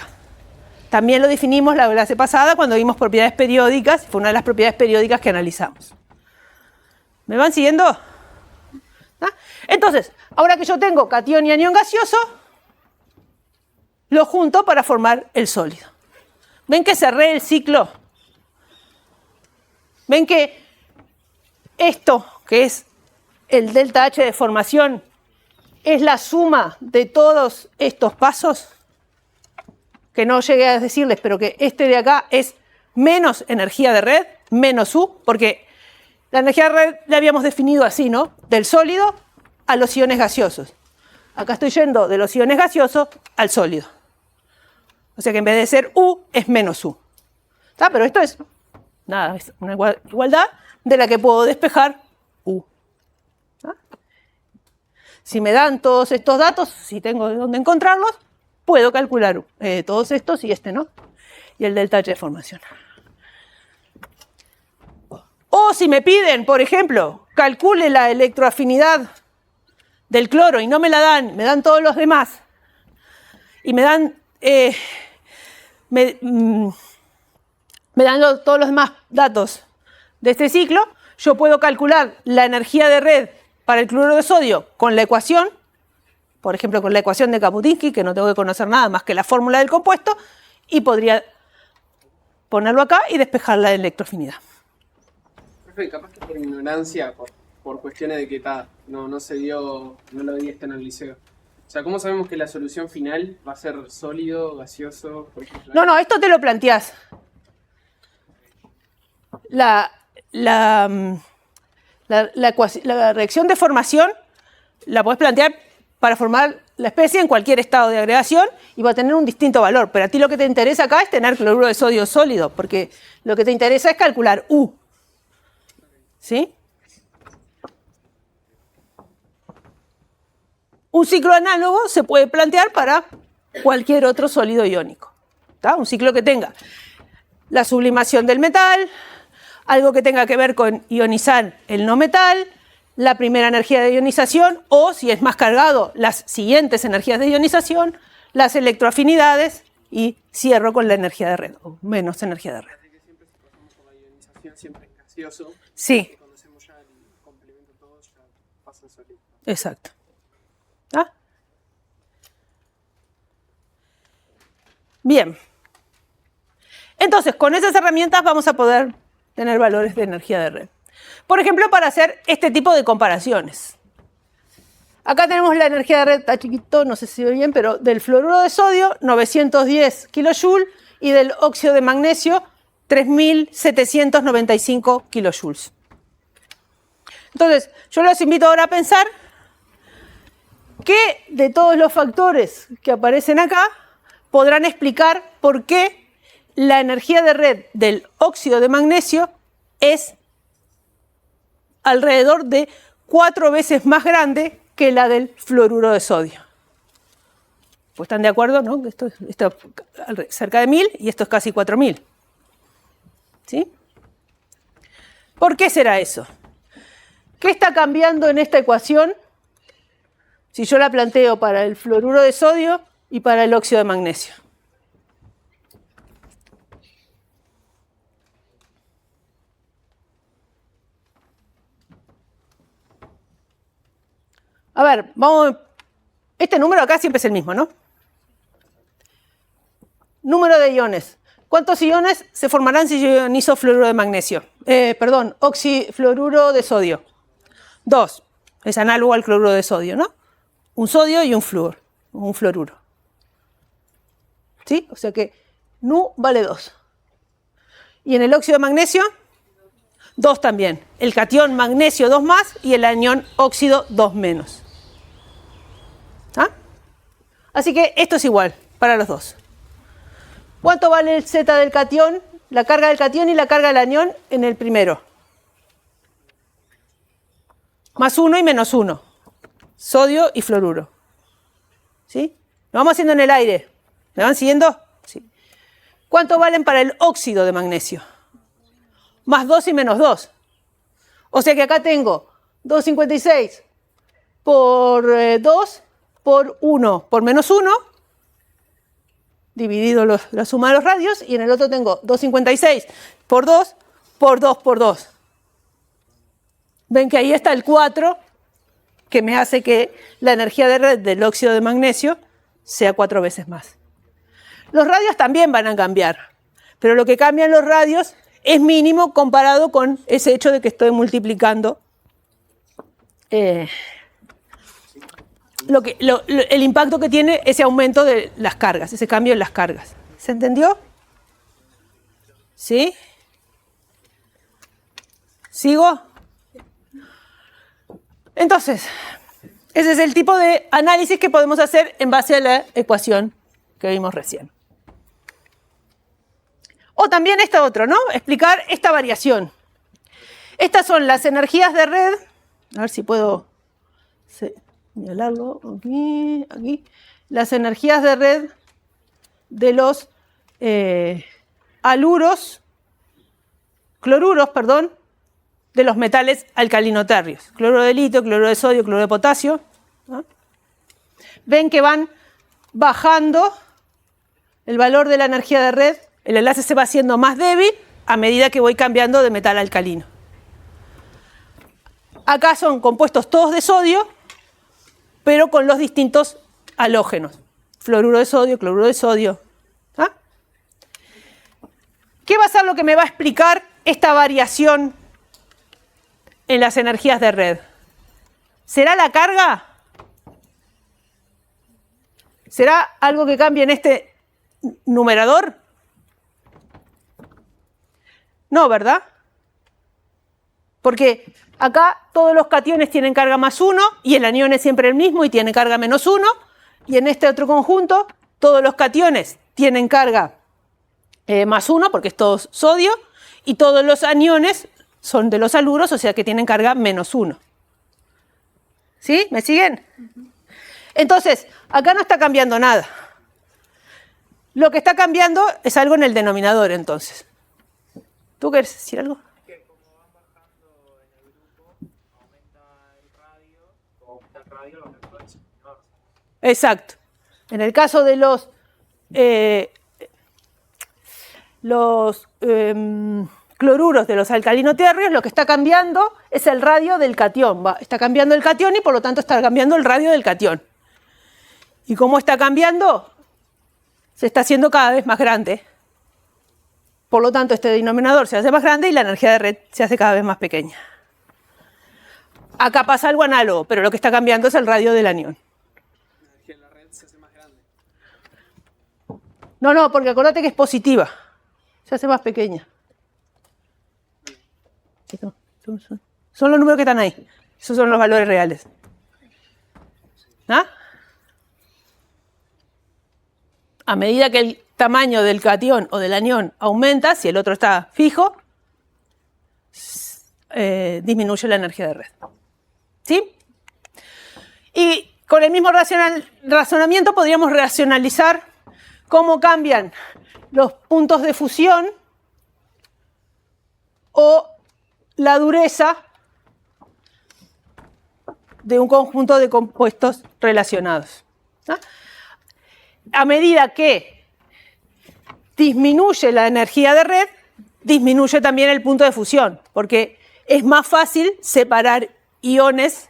También lo definimos la clase pasada cuando vimos propiedades periódicas, fue una de las propiedades periódicas que analizamos. ¿Me van siguiendo? ¿Ah? Entonces, ahora que yo tengo catión y anión gaseoso, lo junto para formar el sólido. ¿Ven que cerré el ciclo? ¿Ven que esto, que es el delta H de formación, es la suma de todos estos pasos que no llegué a decirles, pero que este de acá es menos energía de red, menos U, porque la energía de red la habíamos definido así, ¿no? Del sólido a los iones gaseosos. Acá estoy yendo de los iones gaseosos al sólido. O sea que en vez de ser U, es menos U. ¿Está? Pero esto es, nada, es una igualdad de la que puedo despejar U. ¿Está? Si me dan todos estos datos, si tengo de dónde encontrarlos, puedo calcular todos estos y este, ¿no? Y el delta H de formación. O si me piden, por ejemplo, calcule la electroafinidad del cloro y no me la dan, me dan todos los demás y me dan, todos los demás datos de este ciclo, yo puedo calcular la energía de red para el cloruro de sodio con la ecuación, por ejemplo con la ecuación de Kaputinsky, que no tengo que conocer nada más que la fórmula del compuesto, y podría ponerlo acá y despejar la electroafinidad. Profe, capaz que por ignorancia, por cuestiones de que no se dio, no lo di en el liceo. O sea, ¿cómo sabemos que la solución final va a ser sólido, gaseoso, por ejemplo? No, esto te lo planteás. La reacción de formación la podés plantear para formar la especie en cualquier estado de agregación y va a tener un distinto valor. Pero a ti lo que te interesa acá es tener cloruro de sodio sólido, porque lo que te interesa es calcular U. ¿Sí? Un ciclo análogo se puede plantear para cualquier otro sólido iónico. ¿Tá? Un ciclo que tenga la sublimación del metal, algo que tenga que ver con ionizar el no metal, la primera energía de ionización o, si es más cargado, las siguientes energías de ionización, las electroafinidades y cierro con la energía de red o menos energía de red. Así que siempre si pasamos por la ionización siempre es gaseoso. Sí. Y cuando hacemos ya el complemento todo ya pasa en sólido. Exacto. ¿Ah? Bien. Entonces, con esas herramientas vamos a poder tener valores de energía de red. Por ejemplo, para hacer este tipo de comparaciones. Acá tenemos la energía de red, está chiquito, no sé si ve bien, pero del fluoruro de sodio, 910 kJ, y del óxido de magnesio, 3.795 kJ. Entonces, yo los invito ahora a pensar que de todos los factores que aparecen acá, podrán explicar por qué la energía de red del óxido de magnesio es alrededor de 4 veces más grande que la del fluoruro de sodio. Pues están de acuerdo, ¿no? Esto es cerca de 1000 y esto es casi 4000. ¿Sí? ¿Por qué será eso? ¿Qué está cambiando en esta ecuación si yo la planteo para el fluoruro de sodio y para el óxido de magnesio? A ver, vamos. Este número acá siempre es el mismo, ¿no? Número de iones. ¿Cuántos iones se formarán si yo ionizo fluoruro de magnesio? Fluoruro de sodio. 2. Es análogo al cloruro de sodio, ¿no? Un sodio y un flúor, un fluoruro. ¿Sí? O sea que Nu vale 2. Y en el óxido de magnesio, 2 también. El catión magnesio 2 más y el anión óxido 2 menos. ¿Ah? Así que esto es igual para los dos. ¿Cuánto vale el Z del catión? La carga del catión y la carga del anión en el primero. Más 1 y menos 1. Sodio y fluoruro. ¿Sí? Lo vamos haciendo en el aire. ¿Me van siguiendo? Sí. ¿Cuánto valen para el óxido de magnesio? Más 2 y menos 2. O sea que acá tengo 2,56 por 2 por 1 por menos 1, dividido la suma de los radios, y en el otro tengo 2,56 por 2 por 2 por 2. Ven que ahí está el 4, que me hace que la energía de red del óxido de magnesio sea 4 veces más. Los radios también van a cambiar, pero lo que cambian los radios es mínimo comparado con ese hecho de que estoy multiplicando el impacto que tiene ese aumento de las cargas, ese cambio en las cargas. ¿Se entendió? ¿Sí? ¿Sigo? Entonces, ese es el tipo de análisis que podemos hacer en base a la ecuación que vimos recién. O también esta otra, ¿no? Explicar esta variación. Estas son las energías de red. A ver si puedo señalarlo aquí, aquí. Las energías de red de los cloruros, perdón, de los metales alcalinoterrios. Cloruro de litio, cloruro de sodio, cloruro de potasio. ¿No? Ven que van bajando el valor de la energía de red. El enlace se va haciendo más débil a medida que voy cambiando de metal alcalino. Acá son compuestos todos de sodio, pero con los distintos halógenos. Fluoruro de sodio, cloruro de sodio. ¿Ah? ¿Qué va a ser lo que me va a explicar esta variación en las energías de red? ¿Será la carga? ¿Será algo que cambie en este numerador? No, ¿verdad? Porque acá todos los cationes tienen carga más 1 y el anión es siempre el mismo y tiene carga menos 1. Y en este otro conjunto todos los cationes tienen carga más 1 porque es todo sodio y todos los aniones son de los haluros, o sea que tienen carga menos 1. ¿Sí? ¿Me siguen? Entonces, acá no está cambiando nada. Lo que está cambiando es algo en el denominador, entonces. ¿Tú quieres decir algo? Que como van bajando en el grupo, aumenta el radio, como aumenta el radio, aumenta el denominador. Exacto. En el caso de los cloruros de los alcalinoterrios, lo que está cambiando es el radio del catión. Está cambiando el catión y por lo tanto está cambiando el radio del catión. ¿Y cómo está cambiando? Se está haciendo cada vez más grande. Por lo tanto, este denominador se hace más grande y la energía de red se hace cada vez más pequeña. Acá pasa algo análogo, pero lo que está cambiando es el radio del anión. La energía de la red se hace más grande. No, porque acordate que es positiva. Se hace más pequeña. Son los números que están ahí. Esos son los valores reales. ¿Ah? A medida que el tamaño del catión o del anión aumenta, si el otro está fijo, disminuye la energía de red. ¿Sí? Y con el mismo razonamiento podríamos racionalizar cómo cambian los puntos de fusión o la dureza de un conjunto de compuestos relacionados. ¿Ah? A medida que disminuye la energía de red, disminuye también el punto de fusión, porque es más fácil separar iones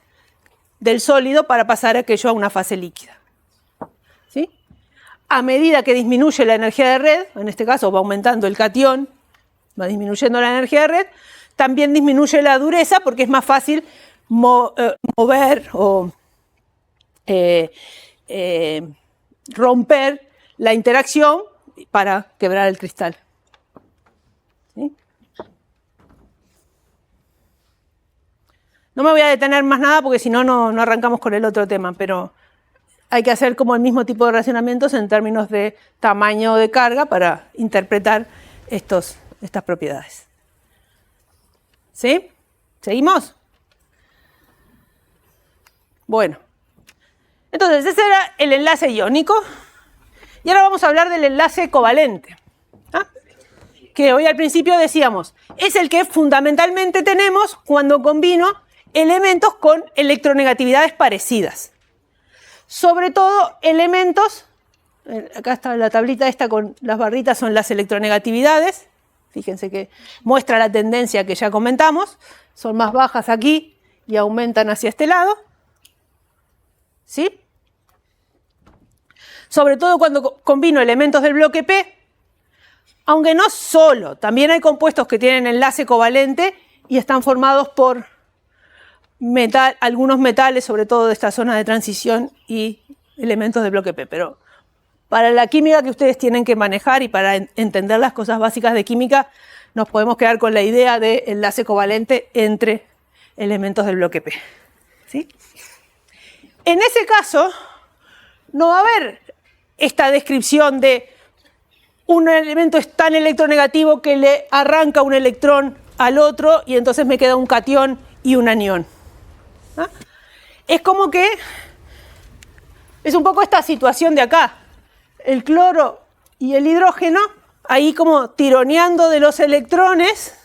del sólido para pasar aquello a una fase líquida. ¿Sí? A medida que disminuye la energía de red, en este caso va aumentando el catión, va disminuyendo la energía de red, también disminuye la dureza porque es más fácil mover o romper la interacción para quebrar el cristal. ¿Sí? No me voy a detener más nada porque si no, no arrancamos con el otro tema, pero hay que hacer como el mismo tipo de racionamientos en términos de tamaño de carga para interpretar estas propiedades. ¿Sí? ¿Seguimos? Bueno. Entonces, ese era el enlace iónico. Y ahora vamos a hablar del enlace covalente. ¿Ah? Que hoy al principio decíamos, es el que fundamentalmente tenemos cuando combino elementos con electronegatividades parecidas. Sobre todo elementos, acá está la tablita esta con las barritas, son las electronegatividades. Fíjense que muestra la tendencia que ya comentamos. Son más bajas aquí y aumentan hacia este lado. ¿Sí? Sobre todo cuando combino elementos del bloque P, aunque no solo, también hay compuestos que tienen enlace covalente y están formados por algunos metales, sobre todo de esta zona de transición y elementos del bloque P, pero para la química que ustedes tienen que manejar y para entender las cosas básicas de química, nos podemos quedar con la idea de enlace covalente entre elementos del bloque P. ¿Sí? En ese caso, no va a haber esta descripción de un elemento es tan electronegativo que le arranca un electrón al otro y entonces me queda un catión y un anión. ¿Ah? Es como que es un poco esta situación de acá. El cloro y el hidrógeno ahí como tironeando de los electrones,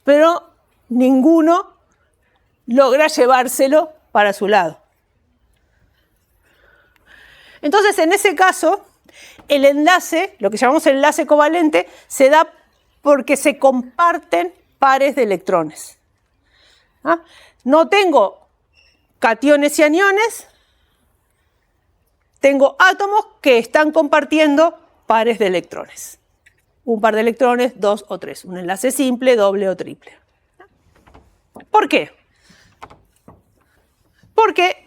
pero ninguno logra llevárselo para su lado. Entonces, en ese caso, el enlace, lo que llamamos enlace covalente, se da porque se comparten pares de electrones. ¿Ah? No tengo cationes y aniones, tengo átomos que están compartiendo pares de electrones. Un par de electrones, 2 o 3. Un enlace simple, doble o triple. ¿Por qué? Porque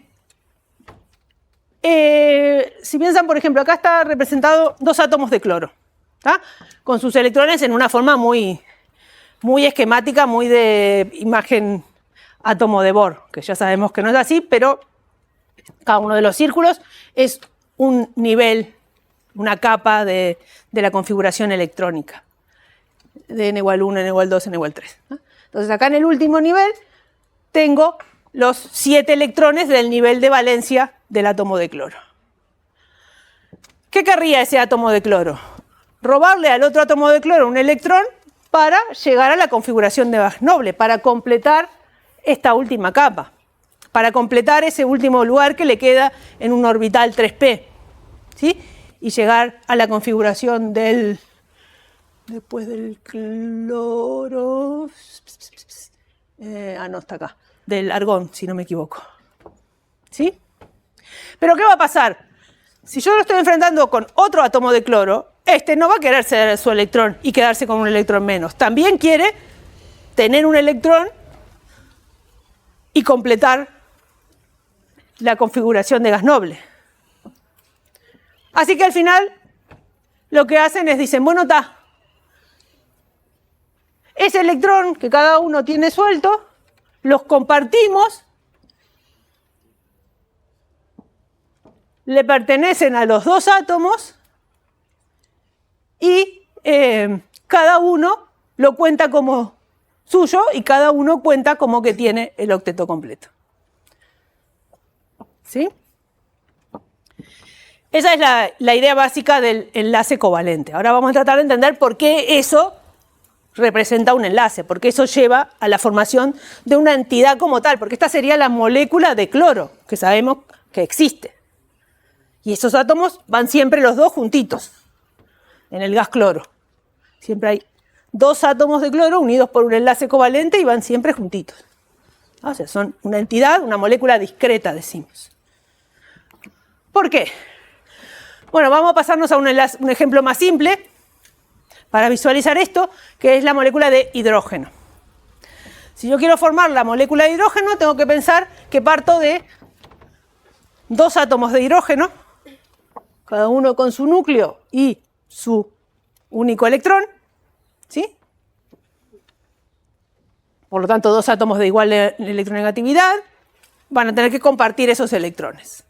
si piensan, por ejemplo, acá está representado 2 átomos de cloro, ¿tá? Con sus electrones en una forma muy esquemática, muy de imagen átomo de Bohr, que ya sabemos que no es así, pero cada uno de los círculos es un nivel, una capa de la configuración electrónica, de n igual 1, n igual 2, n igual 3. ¿No? Entonces acá en el último nivel tengo los 7 electrones del nivel de valencia del átomo de cloro. ¿Qué querría ese átomo de cloro? Robarle al otro átomo de cloro un electrón para llegar a la configuración de Bach noble, para completar esta última capa, para completar ese último lugar que le queda en un orbital 3p, ¿sí? Y llegar a la configuración del, después del cloro, no está acá, del argón, si no me equivoco, ¿sí? Pero ¿qué va a pasar? Si yo lo estoy enfrentando con otro átomo de cloro, este no va a querer ceder su electrón y quedarse con un electrón menos. También quiere tener un electrón y completar la configuración de gas noble. Así que al final lo que hacen es dicen, bueno, está, ese electrón que cada uno tiene suelto, los compartimos, le pertenecen a los 2 átomos y cada uno lo cuenta como suyo y cada uno cuenta como que tiene el octeto completo. ¿Sí? Esa es la idea básica del enlace covalente. Ahora vamos a tratar de entender por qué eso representa un enlace, porque eso lleva a la formación de una entidad como tal, porque esta sería la molécula de cloro, que sabemos que existe. Y esos átomos van siempre los 2 juntitos en el gas cloro. Siempre hay 2 átomos de cloro unidos por un enlace covalente y van siempre juntitos. O sea, son una entidad, una molécula discreta, decimos. ¿Por qué? Bueno, vamos a pasarnos a un ejemplo más simple para visualizar esto, que es la molécula de hidrógeno. Si yo quiero formar la molécula de hidrógeno, tengo que pensar que parto de 2 átomos de hidrógeno, cada uno con su núcleo y su único electrón, ¿sí? Por lo tanto, 2 átomos de igual electronegatividad van a tener que compartir esos electrones.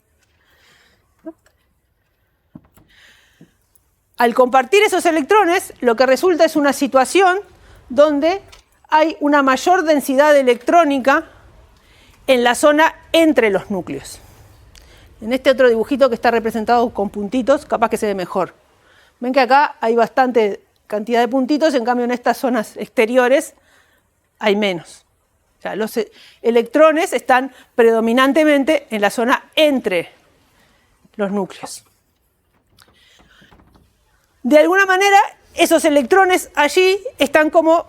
Al compartir esos electrones, lo que resulta es una situación donde hay una mayor densidad electrónica en la zona entre los núcleos. En este otro dibujito que está representado con puntitos, capaz que se ve mejor. Ven que acá hay bastante cantidad de puntitos, en cambio en estas zonas exteriores hay menos. O sea, los electrones están predominantemente en la zona entre los núcleos. De alguna manera, esos electrones allí están como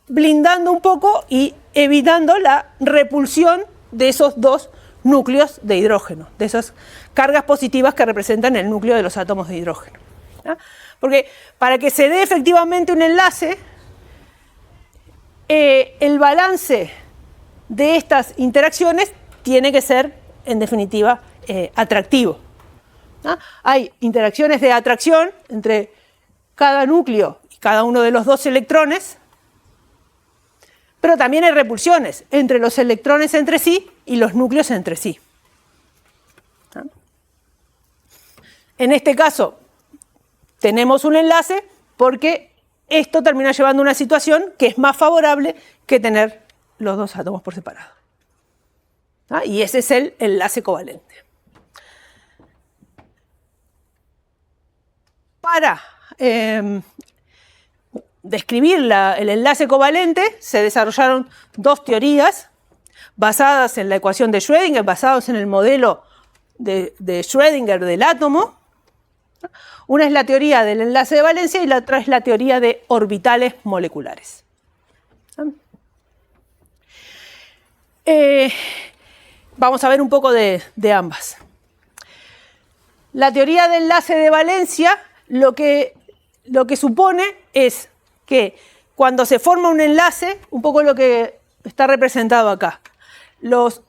blindando un poco y evitando la repulsión de esos 2 núcleos de hidrógeno, de esas cargas positivas que representan el núcleo de los átomos de hidrógeno. ¿No? Porque para que se dé efectivamente un enlace, el balance de estas interacciones tiene que ser, en definitiva, atractivo. ¿Ah? Hay interacciones de atracción entre cada núcleo y cada uno de los dos electrones, pero también hay repulsiones entre los electrones entre sí y los núcleos entre sí. ¿Ah? En este caso, tenemos un enlace porque esto termina llevando a una situación que es más favorable que tener los dos átomos por separado. ¿Ah? Y ese es el enlace covalente. Para describir el enlace covalente se desarrollaron dos teorías basadas en la ecuación de Schrödinger, basadas en el modelo de Schrödinger del átomo. Una es la teoría del enlace de valencia y la otra es la teoría de orbitales moleculares. Vamos a ver un poco de ambas. La teoría del enlace de valencia lo que supone es que cuando se forma un enlace, un poco lo que está representado acá, los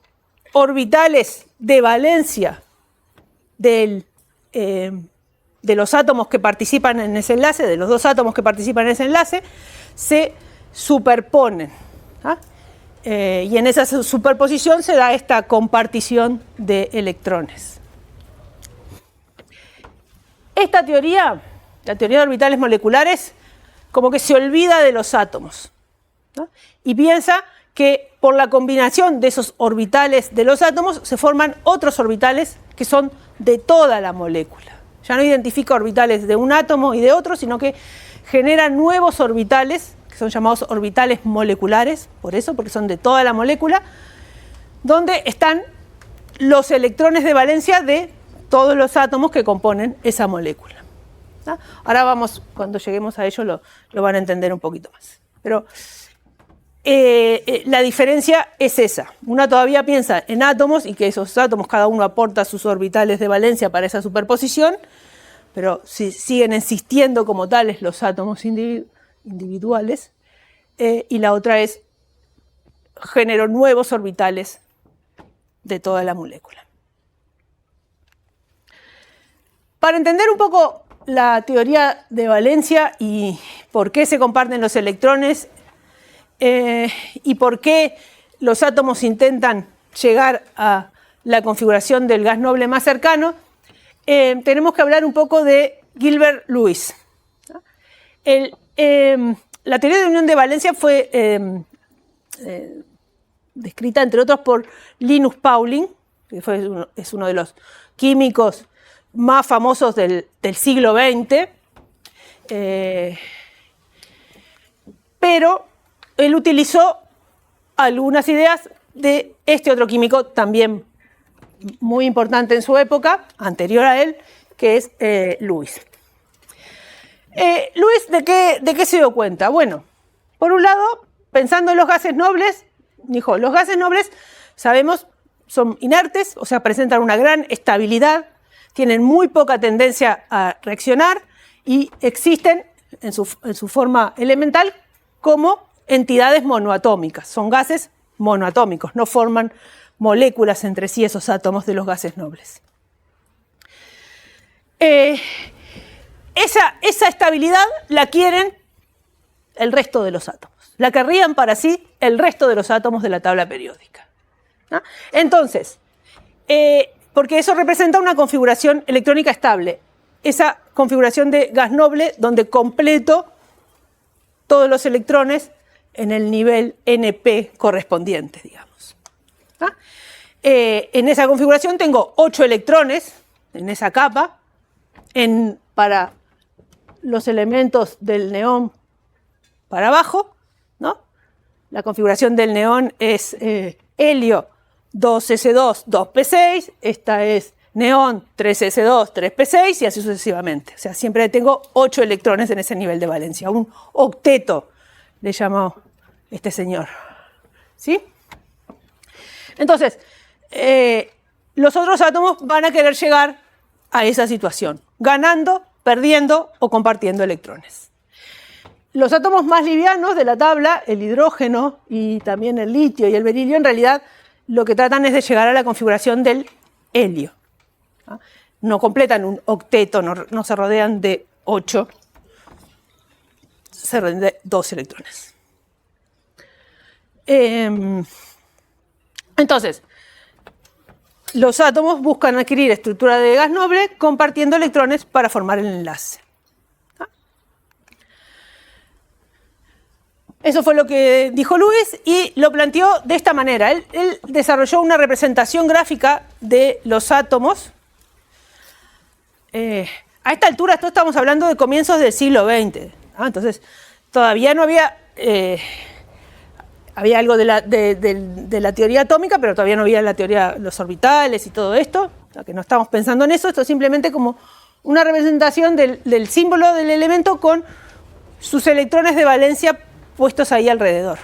orbitales de valencia de los átomos que participan en ese enlace, de los dos átomos que participan en ese enlace, se superponen. ¿Ah? Y en esa superposición se da esta compartición de electrones. Esta teoría, la teoría de orbitales moleculares, como que se olvida de los átomos, ¿no? Y piensa que por la combinación de esos orbitales de los átomos se forman otros orbitales que son de toda la molécula. Ya no identifica orbitales de un átomo y de otro, sino que genera nuevos orbitales, que son llamados orbitales moleculares, por eso, porque son de toda la molécula, donde están los electrones de valencia de todos los átomos que componen esa molécula. ¿Ah? Ahora vamos, cuando lleguemos a ello, lo van a entender un poquito más. Pero la diferencia es esa. Una todavía piensa en átomos y que esos átomos, cada uno aporta sus orbitales de valencia para esa superposición, pero si siguen existiendo como tales los átomos individuales, y la otra es genero nuevos orbitales de toda la molécula. Para entender un poco la teoría de valencia y por qué se comparten los electrones y por qué los átomos intentan llegar a la configuración del gas noble más cercano, tenemos que hablar un poco de Gilbert Lewis. La teoría de unión de valencia fue descrita, entre otros, por Linus Pauling, que es uno de los químicos más famosos del siglo XX, pero él utilizó algunas ideas de este otro químico también muy importante en su época, anterior a él, que es Lewis. Lewis, ¿de qué se dio cuenta? Bueno, por un lado, pensando en los gases nobles, dijo, los gases nobles, sabemos, son inertes, o sea, presentan una gran estabilidad, tienen muy poca tendencia a reaccionar y existen en su forma elemental como entidades monoatómicas. Son gases monoatómicos, no forman moléculas entre sí esos átomos de los gases nobles. Esa estabilidad la quieren el resto de los átomos. La querrían para sí el resto de los átomos de la tabla periódica. ¿No? Entonces, porque eso representa una configuración electrónica estable. Esa configuración de gas noble donde completo todos los electrones en el nivel NP correspondiente, digamos. ¿Ah? En esa configuración tengo 8 electrones en esa capa. Para los elementos del neón para abajo, ¿no? La configuración del neón es helio 2s2, 2p6, esta es neón 3s2, 3p6 y así sucesivamente. O sea, siempre tengo 8 electrones en ese nivel de valencia. Un octeto le llamó este señor. ¿Sí? Entonces, los otros átomos van a querer llegar a esa situación, ganando, perdiendo o compartiendo electrones. Los átomos más livianos de la tabla, el hidrógeno y también el litio y el berilio, en realidad lo que tratan es de llegar a la configuración del helio. no completan un octeto, no se rodean de 8, se rodean de 2 electrones. Entonces, los átomos buscan adquirir estructura de gas noble compartiendo electrones para formar el enlace. Eso fue lo que dijo Lewis y lo planteó de esta manera. Él desarrolló una representación gráfica de los átomos. A esta altura, esto estamos hablando de comienzos del siglo XX. Entonces, todavía no había... había algo de la teoría atómica, pero todavía no había la teoría de los orbitales y todo esto. O sea, que no estamos pensando en eso. Esto es simplemente como una representación del símbolo del elemento con sus electrones de valencia puestos ahí alrededor,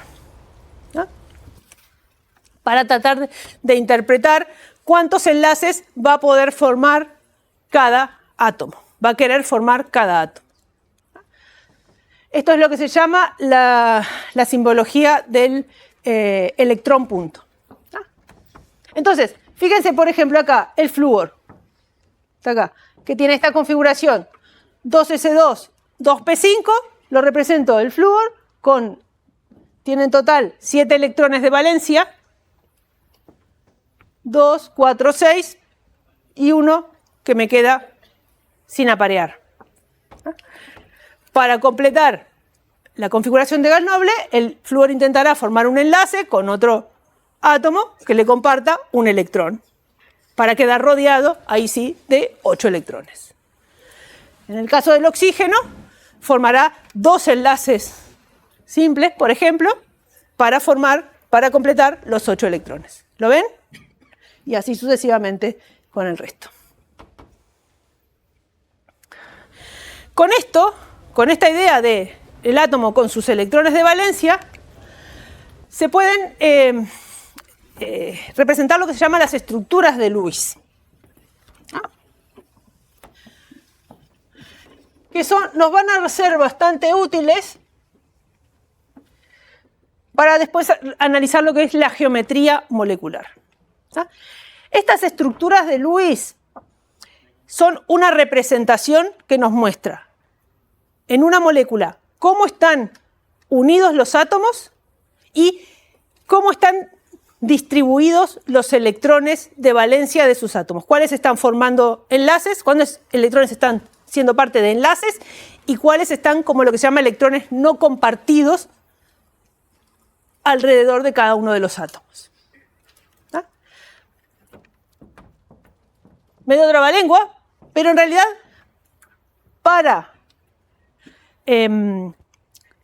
¿no? Para tratar de interpretar cuántos enlaces va a poder formar cada átomo. Va a querer formar cada átomo. Esto es lo que se llama la simbología del electrón punto. Entonces, fíjense por ejemplo acá, el flúor, está acá, que tiene esta configuración 2s2, 2p5, lo represento el flúor tiene en total 7 electrones de valencia, 2, 4, 6 y 1 que me queda sin aparear. Para completar la configuración de gas noble, el flúor intentará formar un enlace con otro átomo que le comparta un electrón, para quedar rodeado, ahí sí, de 8 electrones. En el caso del oxígeno, formará 2 enlaces simples, por ejemplo, para completar los 8 electrones. ¿Lo ven? Y así sucesivamente con el resto. Con esta idea del átomo con sus electrones de valencia, se pueden representar lo que se llama las estructuras de Lewis. Que nos van a ser bastante útiles para después analizar lo que es la geometría molecular. Estas estructuras de Lewis son una representación que nos muestra en una molécula cómo están unidos los átomos y cómo están distribuidos los electrones de valencia de sus átomos. ¿Cuáles están formando enlaces? ¿Cuáles electrones están siendo parte de enlaces? ¿Y cuáles están como lo que se llama electrones no compartidos alrededor de cada uno de los átomos? Medio trabalengua, pero en realidad para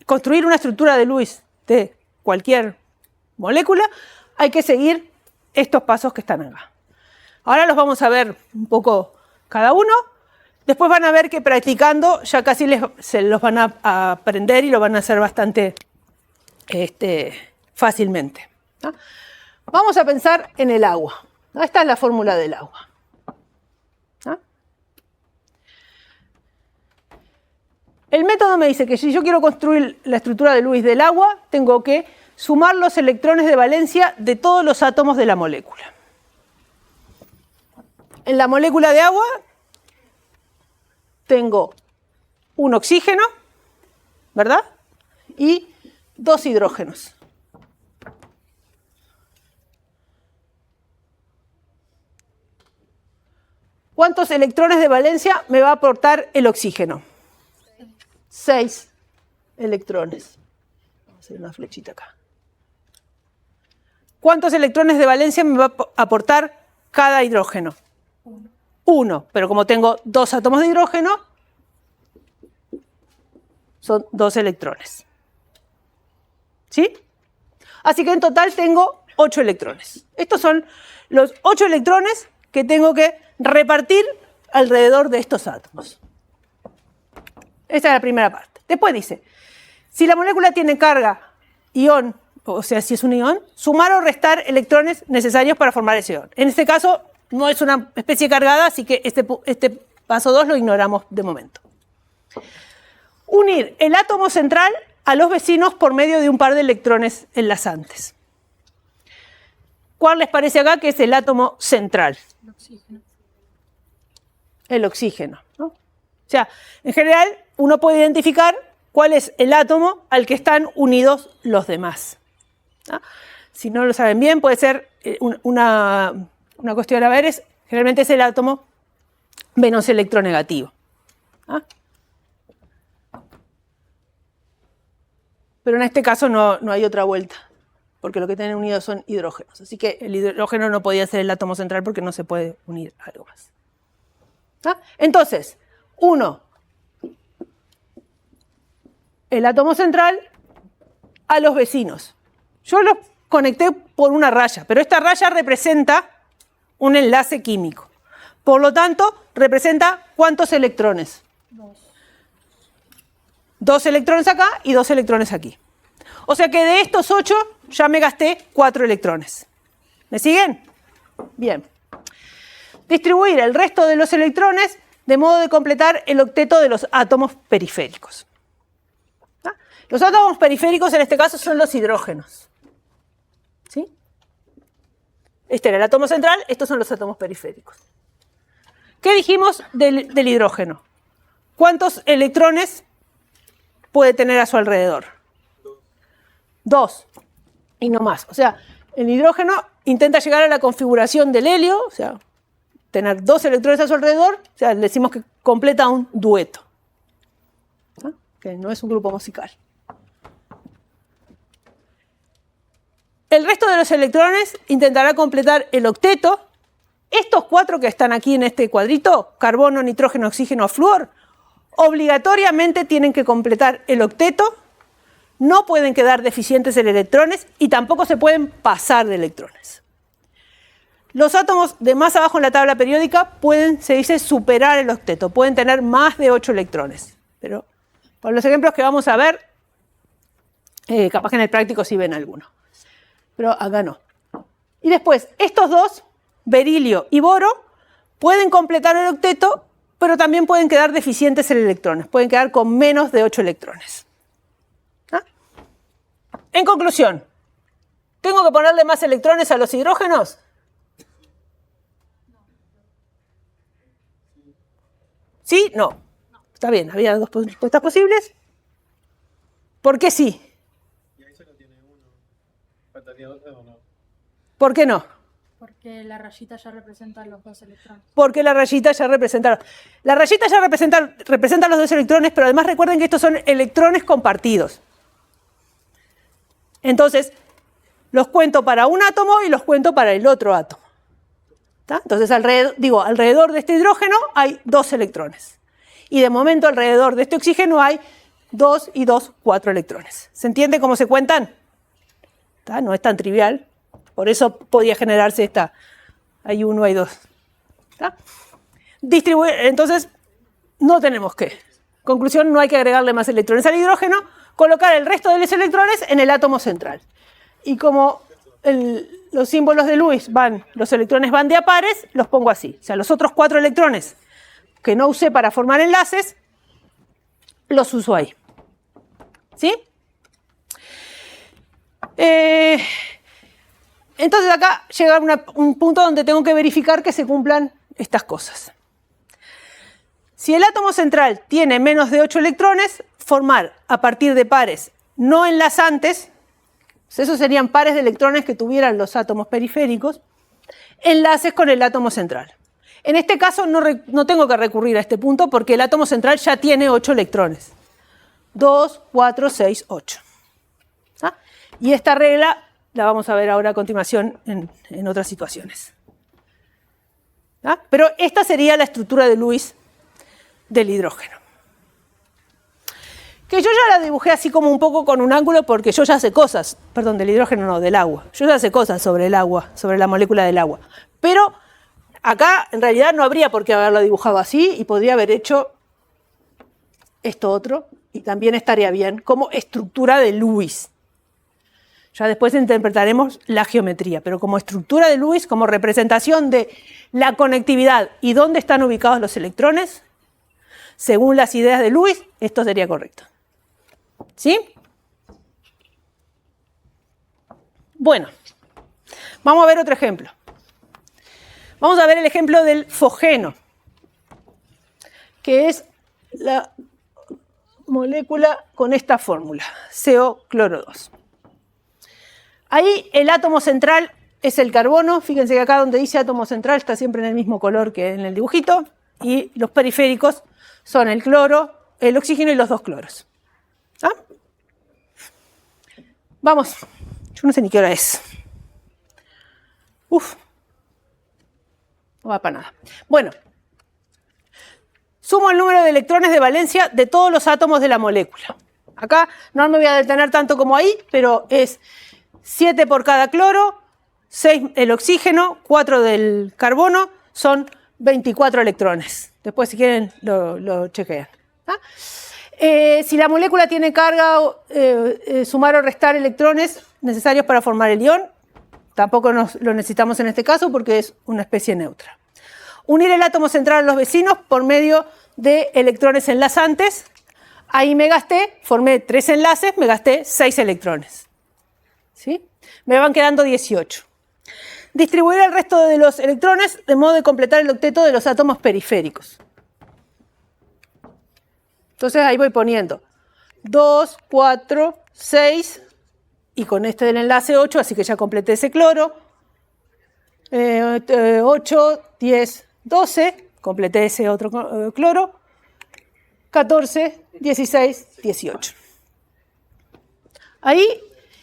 construir una estructura de Lewis de cualquier molécula hay que seguir estos pasos que están acá. Ahora los vamos a ver un poco cada uno. Después van a ver que practicando ya casi se los van a aprender y lo van a hacer bastante fácilmente. Vamos a pensar en el agua. Esta es la fórmula del agua. El método me dice que si yo quiero construir la estructura de Lewis del agua, tengo que sumar los electrones de valencia de todos los átomos de la molécula. En la molécula de agua tengo un oxígeno, ¿verdad? Y 2 hidrógenos. ¿Cuántos electrones de valencia me va a aportar el oxígeno? 6 electrones. Vamos a hacer una flechita acá. ¿Cuántos electrones de valencia me va a aportar cada hidrógeno? 1. Pero como tengo 2 átomos de hidrógeno, son 2 electrones. ¿Sí? Así que en total tengo 8 electrones. Estos son los 8 electrones que tengo que repartir alrededor de estos átomos. Esta es la primera parte. Después dice, si la molécula tiene carga ion, o sea, si es un ion, sumar o restar electrones necesarios para formar ese ion. En este caso no es una especie cargada, así que este paso 2 lo ignoramos de momento. Unir el átomo central a los vecinos por medio de un par de electrones enlazantes. ¿Cuál les parece acá que es el átomo central? El oxígeno. el oxígeno, ¿no? O sea, en general uno puede identificar cuál es el átomo al que están unidos los demás, ¿no? Si no lo saben bien, puede ser una cuestión a ver, generalmente es el átomo menos electronegativo, ¿no? Pero en este caso no hay otra vuelta, porque lo que tienen unidos son hidrógenos. Así que el hidrógeno no podía ser el átomo central porque no se puede unir a algo más. ¿Ah? Entonces, 1, el átomo central a los vecinos. Yo los conecté por una raya, pero esta raya representa un enlace químico. Por lo tanto, representa ¿cuántos electrones? 2 electrones acá y 2 electrones aquí. O sea que de estos 8 ya me gasté 4 electrones. ¿Me siguen? Bien. Distribuir el resto de los electrones de modo de completar el octeto de los átomos periféricos. ¿Ah? Los átomos periféricos en este caso son los hidrógenos. ¿Sí? Este era el átomo central, estos son los átomos periféricos. ¿Qué dijimos del hidrógeno? ¿Cuántos electrones puede tener a su alrededor? 2 y no más. O sea, el hidrógeno intenta llegar a la configuración del helio, o sea, tener 2 electrones a su alrededor, o sea, decimos que completa un dueto, ¿no? Que no es un grupo musical. El resto de los electrones intentará completar el octeto. Estos 4 que están aquí en este cuadrito, carbono, nitrógeno, oxígeno, flúor, obligatoriamente tienen que completar el octeto, no pueden quedar deficientes en electrones y tampoco se pueden pasar de electrones. Los átomos de más abajo en la tabla periódica pueden, se dice, superar el octeto, pueden tener más de 8 electrones. Pero por los ejemplos que vamos a ver, capaz que en el práctico sí ven alguno. Pero acá no. Y después, estos 2, berilio y boro, pueden completar el octeto, pero también pueden quedar deficientes en electrones, pueden quedar con menos de 8 electrones. ¿Ah? En conclusión, ¿tengo que ponerle más electrones a los hidrógenos? ¿Sí? No. Está bien, había 2 respuestas posibles. ¿Por qué sí? Y ahí solo tiene 1. ¿Faltaría otro o no? ¿Por qué no? Porque la rayita ya representa los 2 electrones. Porque la rayita ya representa... La rayita ya representa los 2 electrones, pero además recuerden que estos son electrones compartidos. Entonces, los cuento para un átomo y los cuento para el otro átomo. ¿Tá? Entonces, alrededor de este hidrógeno hay 2 electrones. Y de momento, alrededor de este oxígeno hay 2 y 2, 4 electrones. ¿Se entiende cómo se cuentan? ¿Tá? No es tan trivial. Por eso podía generarse esta. Hay 1, hay 2. ¿Tá? Distribuir, entonces, no tenemos que. Conclusión, no hay que agregarle más electrones al hidrógeno, colocar el resto de los electrones en el átomo central. Y como los símbolos de Lewis los electrones van de a pares, los pongo así. O sea, los otros 4 electrones que no usé para formar enlaces, los uso ahí. ¿Sí? Entonces acá llega un punto donde tengo que verificar que se cumplan estas cosas. Si el átomo central tiene menos de 8 electrones, formar a partir de pares no enlazantes, esos serían pares de electrones que tuvieran los átomos periféricos, enlaces con el átomo central. En este caso no tengo que recurrir a este punto porque el átomo central ya tiene 8 electrones. 2, 4, 6, 8. ¿Ah? Y esta regla la vamos a ver ahora a continuación en otras situaciones. ¿Ah? Pero esta sería la estructura de Lewis del hidrógeno. Que yo ya la dibujé así como un poco con un ángulo porque yo ya sé cosas, perdón, del hidrógeno no, del agua. Yo ya sé cosas sobre el agua, sobre la molécula del agua. Pero acá en realidad no habría por qué haberlo dibujado así y podría haber hecho esto otro y también estaría bien como estructura de Lewis. Ya después interpretaremos la geometría, pero como estructura de Lewis, como representación de la conectividad y dónde están ubicados los electrones, según las ideas de Lewis, esto sería correcto. ¿Sí? Bueno, vamos a ver otro ejemplo. Vamos a ver el ejemplo del fogeno. que es la molécula con esta fórmula, CO cloro 2. Ahí el átomo central es el carbono. Fíjense que acá donde dice átomo central está siempre en el mismo color que en el dibujito. Y los periféricos son el cloro, el oxígeno y los dos cloros. ¿Ah? Vamos, yo no sé ni qué hora es. Uf, no va para nada. Bueno, sumo el número de electrones de valencia de todos los átomos de la molécula. Acá no me voy a detener tanto como ahí, pero es 7 por cada cloro, 6 el oxígeno, 4 del carbono, son 24 electrones. Después, si quieren, lo chequean. ¿Ah? Si la molécula tiene carga, sumar o restar electrones necesarios para formar el ion, tampoco lo necesitamos en este caso porque es una especie neutra. Unir el átomo central a los vecinos por medio de electrones enlazantes. Ahí me gasté, formé 3 enlaces, me gasté 6 electrones. ¿Sí? Me van quedando 18. Distribuir el resto de los electrones de modo de completar el octeto de los átomos periféricos. Entonces ahí voy poniendo 2, 4, 6 y con este del enlace 8, así que ya completé ese cloro. 8, 10, 12, completé ese otro cloro. 14, 16, 18. Ahí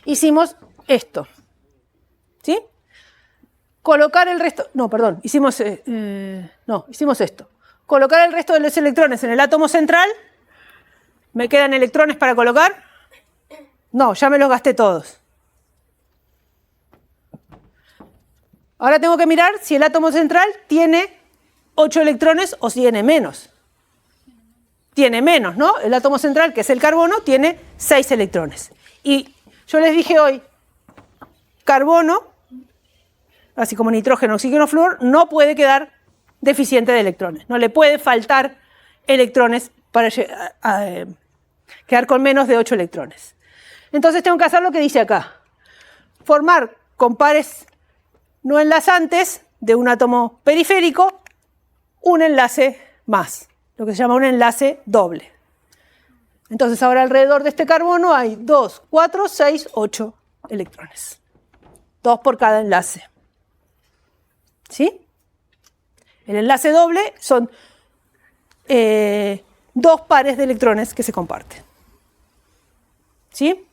hicimos esto. ¿Sí? Colocar el resto, no, perdón, hicimos esto. Colocar el resto de los electrones en el átomo central. ¿Me quedan electrones para colocar? No, ya me los gasté todos. Ahora tengo que mirar si el átomo central tiene 8 electrones o si tiene menos. Tiene menos, ¿no? El átomo central, que es el carbono, tiene 6 electrones. Y yo les dije hoy, carbono, así como nitrógeno, oxígeno, flúor, no puede quedar deficiente de electrones. No le puede faltar electrones para quedar con menos de 8 electrones. Entonces tengo que hacer lo que dice acá. Formar con pares no enlazantes de un átomo periférico un enlace más, lo que se llama un enlace doble. Entonces ahora alrededor de este carbono hay 2, 4, 6, 8 electrones. 2 por cada enlace. ¿Sí? El enlace doble son 2 pares de electrones que se comparten. ¿Sí?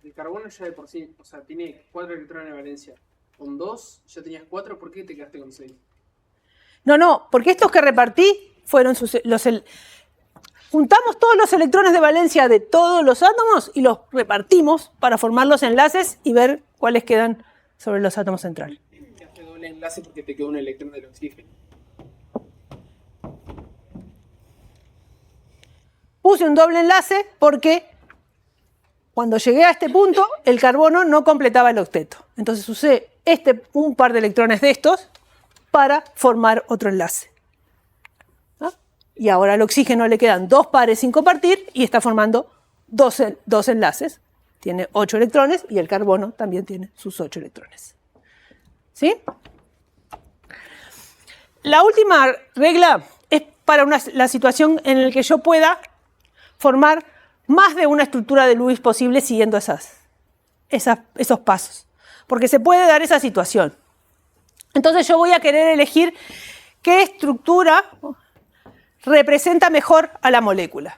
El carbono ya de por sí, o sea, tiene 4 electrones de valencia. Con 2 ya tenías 4, ¿por qué te quedaste con 6? No, porque estos que repartí fueron juntamos todos los electrones de valencia de todos los átomos y los repartimos para formar los enlaces y ver cuáles quedan sobre los átomos centrales. Te hace doble enlace porque te quedó un electrón del oxígeno. Puse un doble enlace porque cuando llegué a este punto el carbono no completaba el octeto. Entonces usé un par de electrones de estos para formar otro enlace. ¿Ah? Y ahora al oxígeno le quedan 2 pares sin compartir y está formando dos enlaces. Tiene 8 electrones y el carbono también tiene sus 8 electrones. ¿Sí? La última regla es para la situación en la que yo pueda formar más de una estructura de Lewis posible siguiendo esos pasos. Porque se puede dar esa situación. Entonces yo voy a querer elegir qué estructura representa mejor a la molécula.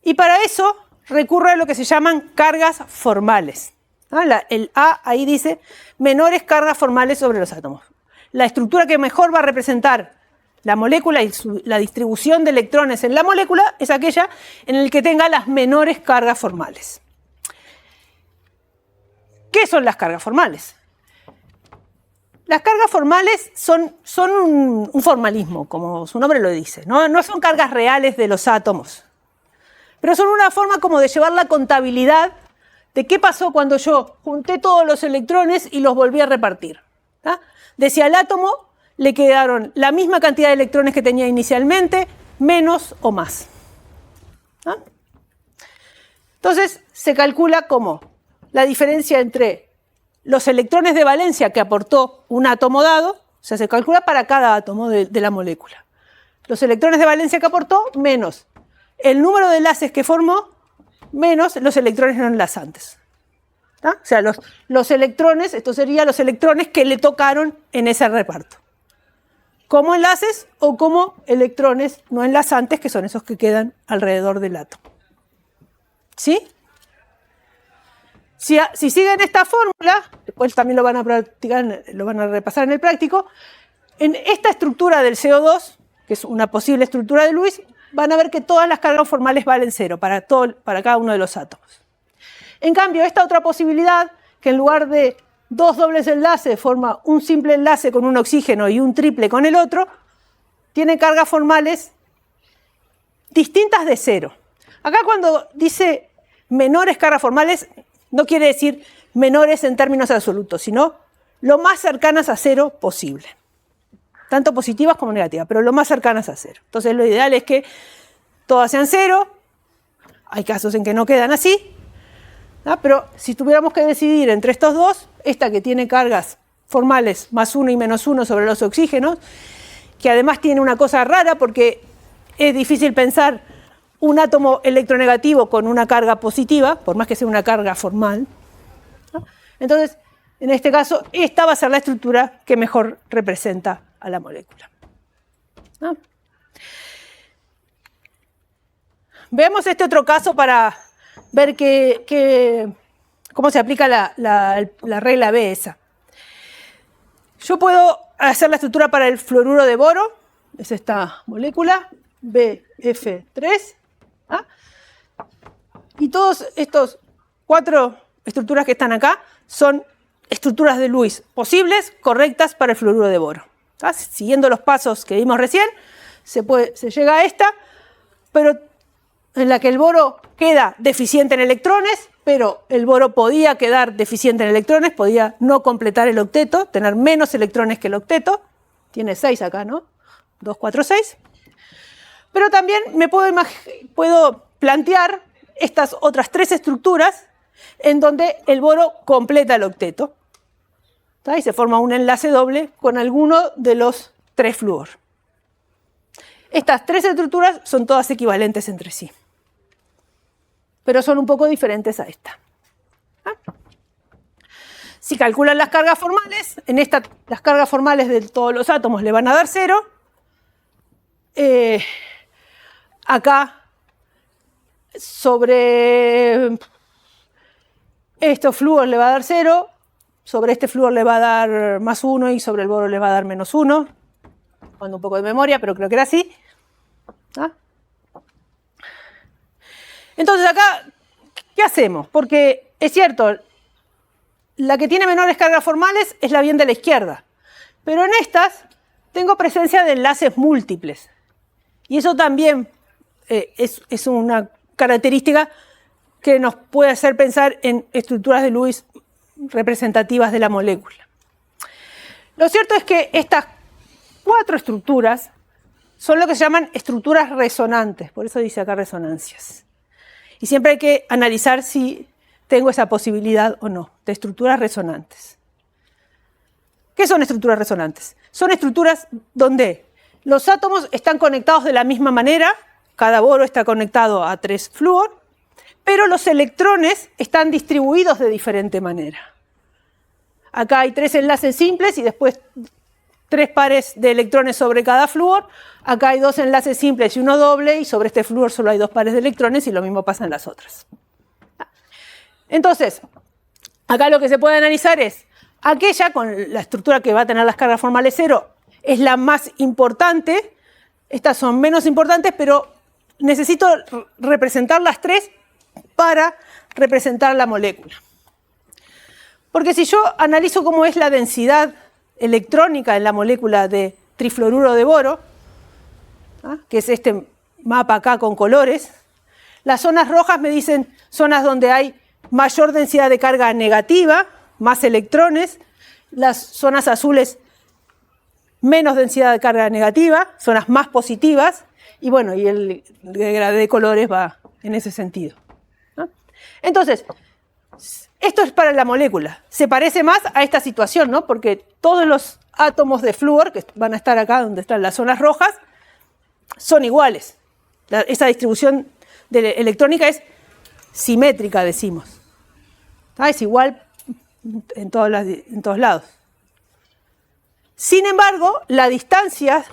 Y para eso recurro a lo que se llaman cargas formales. El A ahí dice menores cargas formales sobre los átomos. La estructura que mejor va a representar la molécula y la distribución de electrones en la molécula es aquella en la que tenga las menores cargas formales. ¿Qué son las cargas formales? Las cargas formales son un formalismo, como su nombre lo dice, no son cargas reales de los átomos, pero son una forma como de llevar la contabilidad de qué pasó cuando yo junté todos los electrones y los volví a repartir. De si al átomo le quedaron la misma cantidad de electrones que tenía inicialmente, menos o más. Entonces se calcula como la diferencia entre los electrones de valencia que aportó un átomo dado, o sea, se calcula para cada átomo de la molécula. Los electrones de valencia que aportó menos el número de enlaces que formó menos los electrones no enlazantes. ¿Tá? O sea, los electrones, esto serían los electrones que le tocaron en ese reparto. Como enlaces o como electrones no enlazantes, que son esos que quedan alrededor del átomo. ¿Sí? Si siguen esta fórmula, después también lo van a practicar, lo van a repasar en el práctico, en esta estructura del CO2, que es una posible estructura de Lewis, van a ver que todas las cargas formales valen 0 para cada uno de los átomos. En cambio, esta otra posibilidad, que en lugar de 2 dobles enlaces forma un simple enlace con un oxígeno y un triple con el otro, tiene cargas formales distintas de 0. Acá cuando dice menores cargas formales, no quiere decir menores en términos absolutos, sino lo más cercanas a 0 posible. Tanto positivas como negativas, pero lo más cercanas a 0. Entonces lo ideal es que todas sean 0. Hay casos en que no quedan así. ¿No? Pero si tuviéramos que decidir entre estos dos, esta que tiene cargas formales más 1 y menos 1 sobre los oxígenos, que además tiene una cosa rara porque es difícil pensar un átomo electronegativo con una carga positiva, por más que sea una carga formal. ¿No? Entonces, en este caso, esta va a ser la estructura que mejor representa a la molécula. ¿No? Veamos este otro caso para ver cómo se aplica la regla B esa. Yo puedo hacer la estructura para el fluoruro de boro, es esta molécula, BF3, ¿ah? Y todos estos 4 estructuras que están acá son estructuras de Lewis posibles, correctas para el fluoruro de boro. ¿Ah? Siguiendo los pasos que vimos recién, se llega a esta, pero en la que el boro queda deficiente en electrones, pero el boro podía quedar deficiente en electrones, podía no completar el octeto, tener menos electrones que el octeto. Tiene 6 acá, ¿no? 2, 4, 6. Pero también me puedo plantear estas otras 3 estructuras en donde el boro completa el octeto. ¿Tá? Y se forma un enlace doble con alguno de los 3 flúor. Estas 3 estructuras son todas equivalentes entre sí, pero son un poco diferentes a esta. ¿Ah? Si calculan las cargas formales, en esta las cargas formales de todos los átomos le van a dar 0. Acá, sobre estos flúor le va a dar 0, sobre este flúor le va a dar más 1 y sobre el boro le va a dar menos 1. Jugando un poco de memoria, pero creo que era así. ¿Ah? Entonces acá, ¿qué hacemos? Porque es cierto, la que tiene menores cargas formales es la bien de la izquierda, pero en estas tengo presencia de enlaces múltiples. Y eso también es una característica que nos puede hacer pensar en estructuras de Lewis representativas de la molécula. Lo cierto es que estas 4 estructuras son lo que se llaman estructuras resonantes, por eso dice acá resonancias. Y siempre hay que analizar si tengo esa posibilidad o no, de estructuras resonantes. ¿Qué son estructuras resonantes? Son estructuras donde los átomos están conectados de la misma manera, cada boro está conectado a 3 flúor, pero los electrones están distribuidos de diferente manera. Acá hay 3 enlaces simples y después 3 pares de electrones sobre cada flúor. Acá hay 2 enlaces simples y 1 doble, y sobre este flúor solo hay 2 pares de electrones, y lo mismo pasa en las otras. Entonces, acá lo que se puede analizar es aquella con la estructura que va a tener las cargas formales 0, es la más importante. Estas son menos importantes, pero necesito representar las 3 para representar la molécula. Porque si yo analizo cómo es la densidad electrónica en la molécula de trifluoruro de boro, ¿ah? Que es este mapa acá con colores, las zonas rojas me dicen zonas donde hay mayor densidad de carga negativa, más electrones, las zonas azules menos densidad de carga negativa, zonas más positivas, y bueno, y el grado de colores va en ese sentido, ¿no? Entonces, Esto es para la molécula. Se parece más a esta situación, ¿no? Porque todos los átomos de flúor, que van a estar acá donde están las zonas rojas, son iguales. Esa distribución electrónica es simétrica, decimos. Es igual en todos lados. Sin embargo, la distancia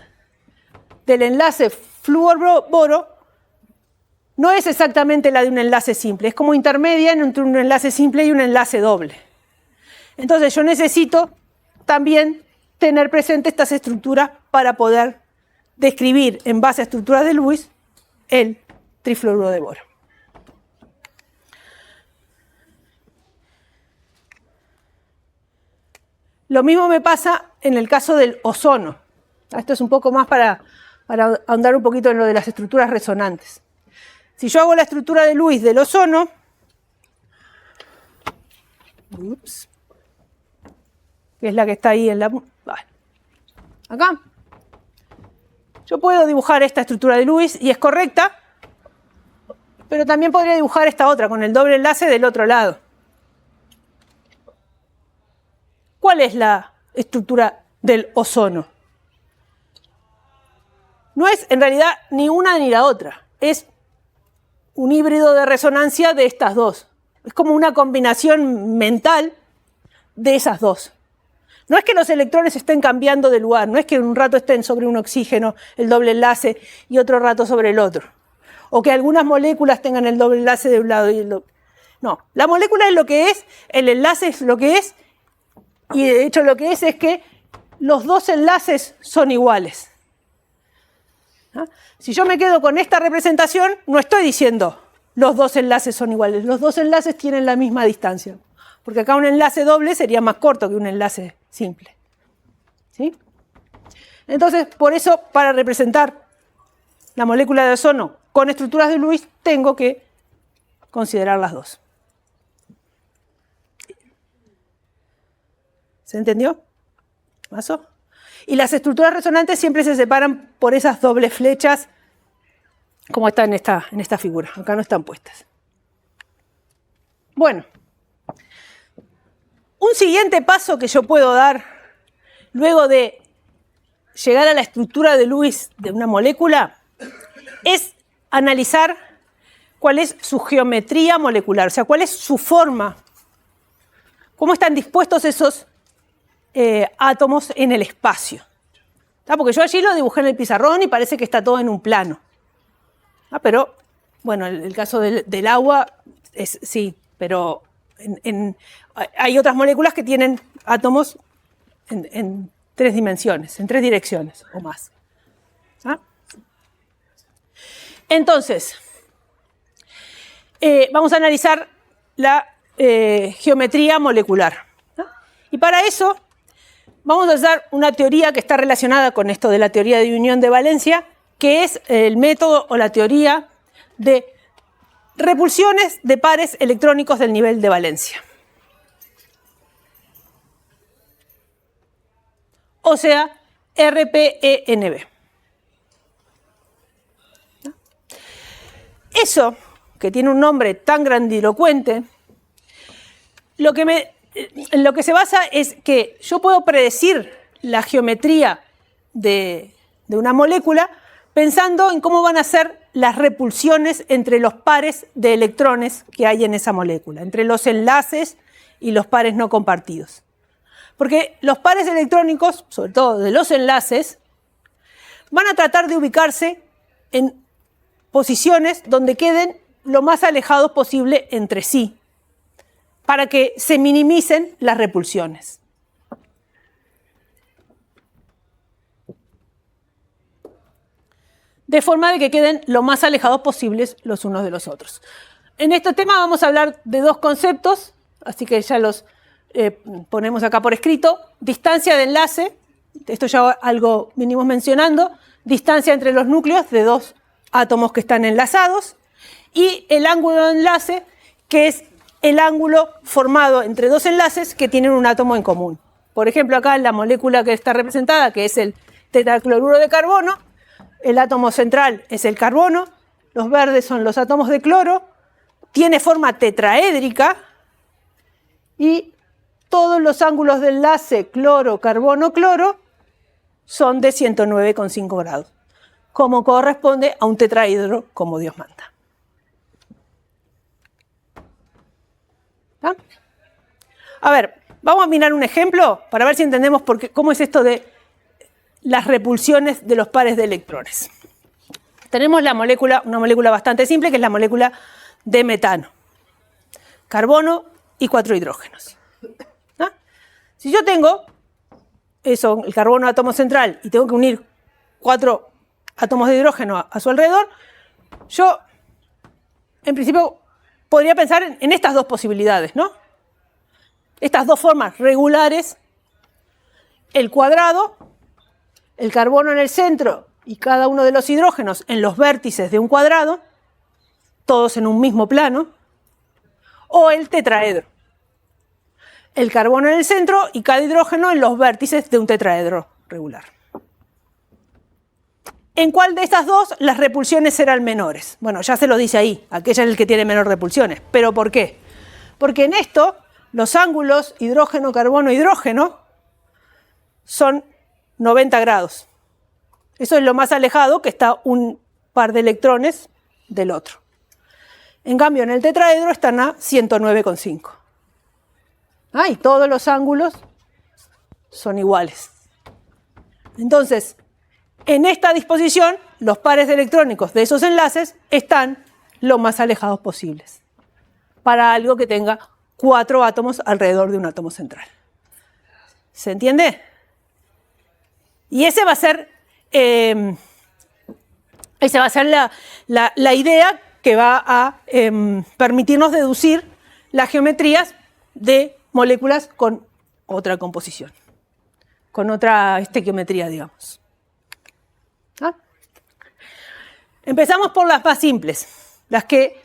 del enlace flúor-boro no es exactamente la de un enlace simple, es como intermedia entre un enlace simple y un enlace doble. Entonces yo necesito también tener presente estas estructuras para poder describir en base a estructuras de Lewis el trifluoruro de boro. Lo mismo me pasa en el caso del ozono. Esto es un poco más para ahondar un poquito en lo de las estructuras resonantes. Si yo hago la estructura de Lewis del ozono, que es la que está ahí en la... acá. Yo puedo dibujar esta estructura de Lewis y es correcta, pero también podría dibujar esta otra con el doble enlace del otro lado. ¿Cuál es la estructura del ozono? No es en realidad ni una ni la otra, es un híbrido de resonancia de estas dos. Es como una combinación mental de esas dos. No es que los electrones estén cambiando de lugar, no es que un rato estén sobre un oxígeno, el doble enlace, y otro rato sobre el otro. O que algunas moléculas tengan el doble enlace de un lado y el otro. No, la molécula es lo que es, el enlace es lo que es, y de hecho lo que es que los dos enlaces son iguales. Si yo me quedo con esta representación, no estoy diciendo los dos enlaces son iguales, los dos enlaces tienen la misma distancia, porque acá un enlace doble sería más corto que un enlace simple. ¿Sí? Entonces, por eso, para representar la molécula de ozono con estructuras de Lewis, tengo que considerar las dos. ¿Se entendió? ¿Pasó? Y las estructuras resonantes siempre se separan por esas dobles flechas, como está en esta figura. Acá no están puestas. Bueno, un siguiente paso que yo puedo dar luego de llegar a la estructura de Lewis de una molécula es analizar cuál es su geometría molecular, o sea, cuál es su forma, cómo están dispuestos esos átomos en el espacio. Porque yo allí lo dibujé en el pizarrón y parece que está todo en un plano. Pero, bueno, el caso del agua es sí, pero hay otras moléculas que tienen átomos en tres dimensiones, en tres direcciones o más. Entonces, vamos a analizar la geometría molecular. Y para eso vamos a usar una teoría que está relacionada con esto de la teoría de unión de valencia, que es el método o la teoría de repulsiones de pares electrónicos del nivel de valencia. O sea, RPENB. Eso, que tiene un nombre tan grandilocuente, lo que se basa es que yo puedo predecir la geometría de una molécula pensando en cómo van a ser las repulsiones entre los pares de electrones que hay en esa molécula, entre los enlaces y los pares no compartidos. Porque los pares electrónicos, sobre todo de los enlaces, van a tratar de ubicarse en posiciones donde queden lo más alejados posible entre sí, para que se minimicen las repulsiones. De forma de que queden lo más alejados posibles los unos de los otros. En este tema vamos a hablar de dos conceptos, así que ya los ponemos acá por escrito. Distancia de enlace, esto ya algo venimos mencionando, distancia entre los núcleos de dos átomos que están enlazados, y el ángulo de enlace, que es el ángulo formado entre dos enlaces que tienen un átomo en común. Por ejemplo, acá en la molécula que está representada, que es el tetracloruro de carbono, el átomo central es el carbono, los verdes son los átomos de cloro, tiene forma tetraédrica y todos los ángulos de enlace cloro, carbono, cloro son de 109,5 grados, como corresponde a un tetraedro como Dios manda. ¿Ah? A ver, vamos a mirar un ejemplo para ver si entendemos cómo es esto de las repulsiones de los pares de electrones. Tenemos una molécula bastante simple, que es la molécula de metano. Carbono y 4 hidrógenos. ¿Ah? Si yo tengo eso, el carbono átomo central, y tengo que unir 4 átomos de hidrógeno a su alrededor, yo, en principio, podría pensar en estas dos posibilidades, ¿no? Estas dos formas regulares, el cuadrado, el carbono en el centro y cada uno de los hidrógenos en los vértices de un cuadrado, todos en un mismo plano, o el tetraedro. El carbono en el centro y cada hidrógeno en los vértices de un tetraedro regular. ¿En cuál de estas dos las repulsiones serán menores? Bueno, ya se lo dice ahí, aquella es el que tiene menor repulsiones. ¿Pero por qué? Porque en esto los ángulos hidrógeno, carbono, hidrógeno son 90 grados. Eso es lo más alejado que está un par de electrones del otro. En cambio, en el tetraedro están a 109,5. Y todos los ángulos son iguales. Entonces, en esta disposición, los pares electrónicos de esos enlaces están lo más alejados posibles para algo que tenga 4 átomos alrededor de un átomo central. ¿Se entiende? Y esa va a ser la idea que va a permitirnos deducir las geometrías de moléculas con otra composición, con otra estequiometría, digamos. ¿Ah? Empezamos por las más simples, las que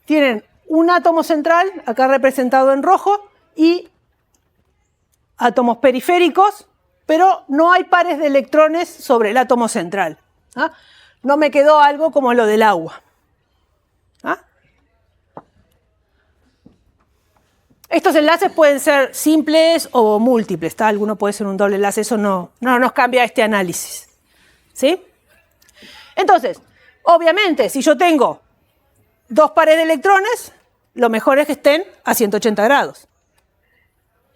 tienen un átomo central, acá representado en rojo, y átomos periféricos, pero no hay pares de electrones sobre el átomo central. ¿Ah? No me quedó algo como lo del agua. ¿Ah? Estos enlaces pueden ser simples o múltiples, ¿tá? Alguno puede ser un doble enlace, eso no nos cambia este análisis. ¿Sí? Entonces, obviamente, si yo tengo 2 pares de electrones, lo mejor es que estén a 180 grados.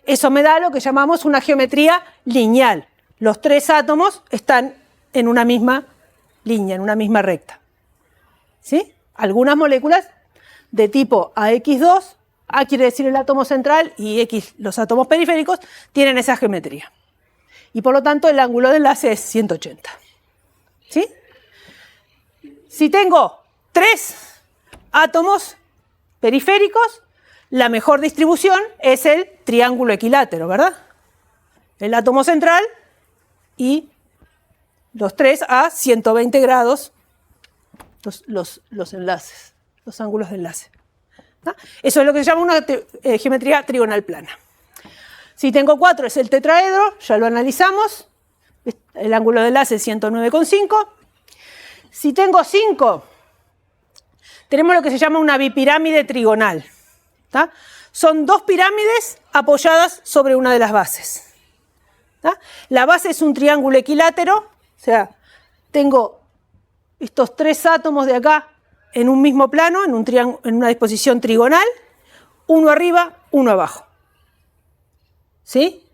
Eso me da lo que llamamos una geometría lineal. Los 3 átomos están en una misma línea, en una misma recta. ¿Sí? Algunas moléculas de tipo AX2, A quiere decir el átomo central y X los átomos periféricos, tienen esa geometría. Y por lo tanto el ángulo de enlace es 180. ¿Sí? Si tengo 3 átomos periféricos, la mejor distribución es el triángulo equilátero, ¿verdad? El átomo central y los 3 a 120 grados, los enlaces, los ángulos de enlace. ¿Ah? Eso es lo que se llama una geometría trigonal plana. Si tengo 4 es el tetraedro, ya lo analizamos, el ángulo de enlace es 109,5. Si tengo 5, tenemos lo que se llama una bipirámide trigonal. ¿Tá? Son 2 pirámides apoyadas sobre una de las bases. ¿Tá? La base es un triángulo equilátero, o sea, tengo estos 3 átomos de acá en un mismo plano, en una disposición trigonal, uno arriba, uno abajo. ¿Sí?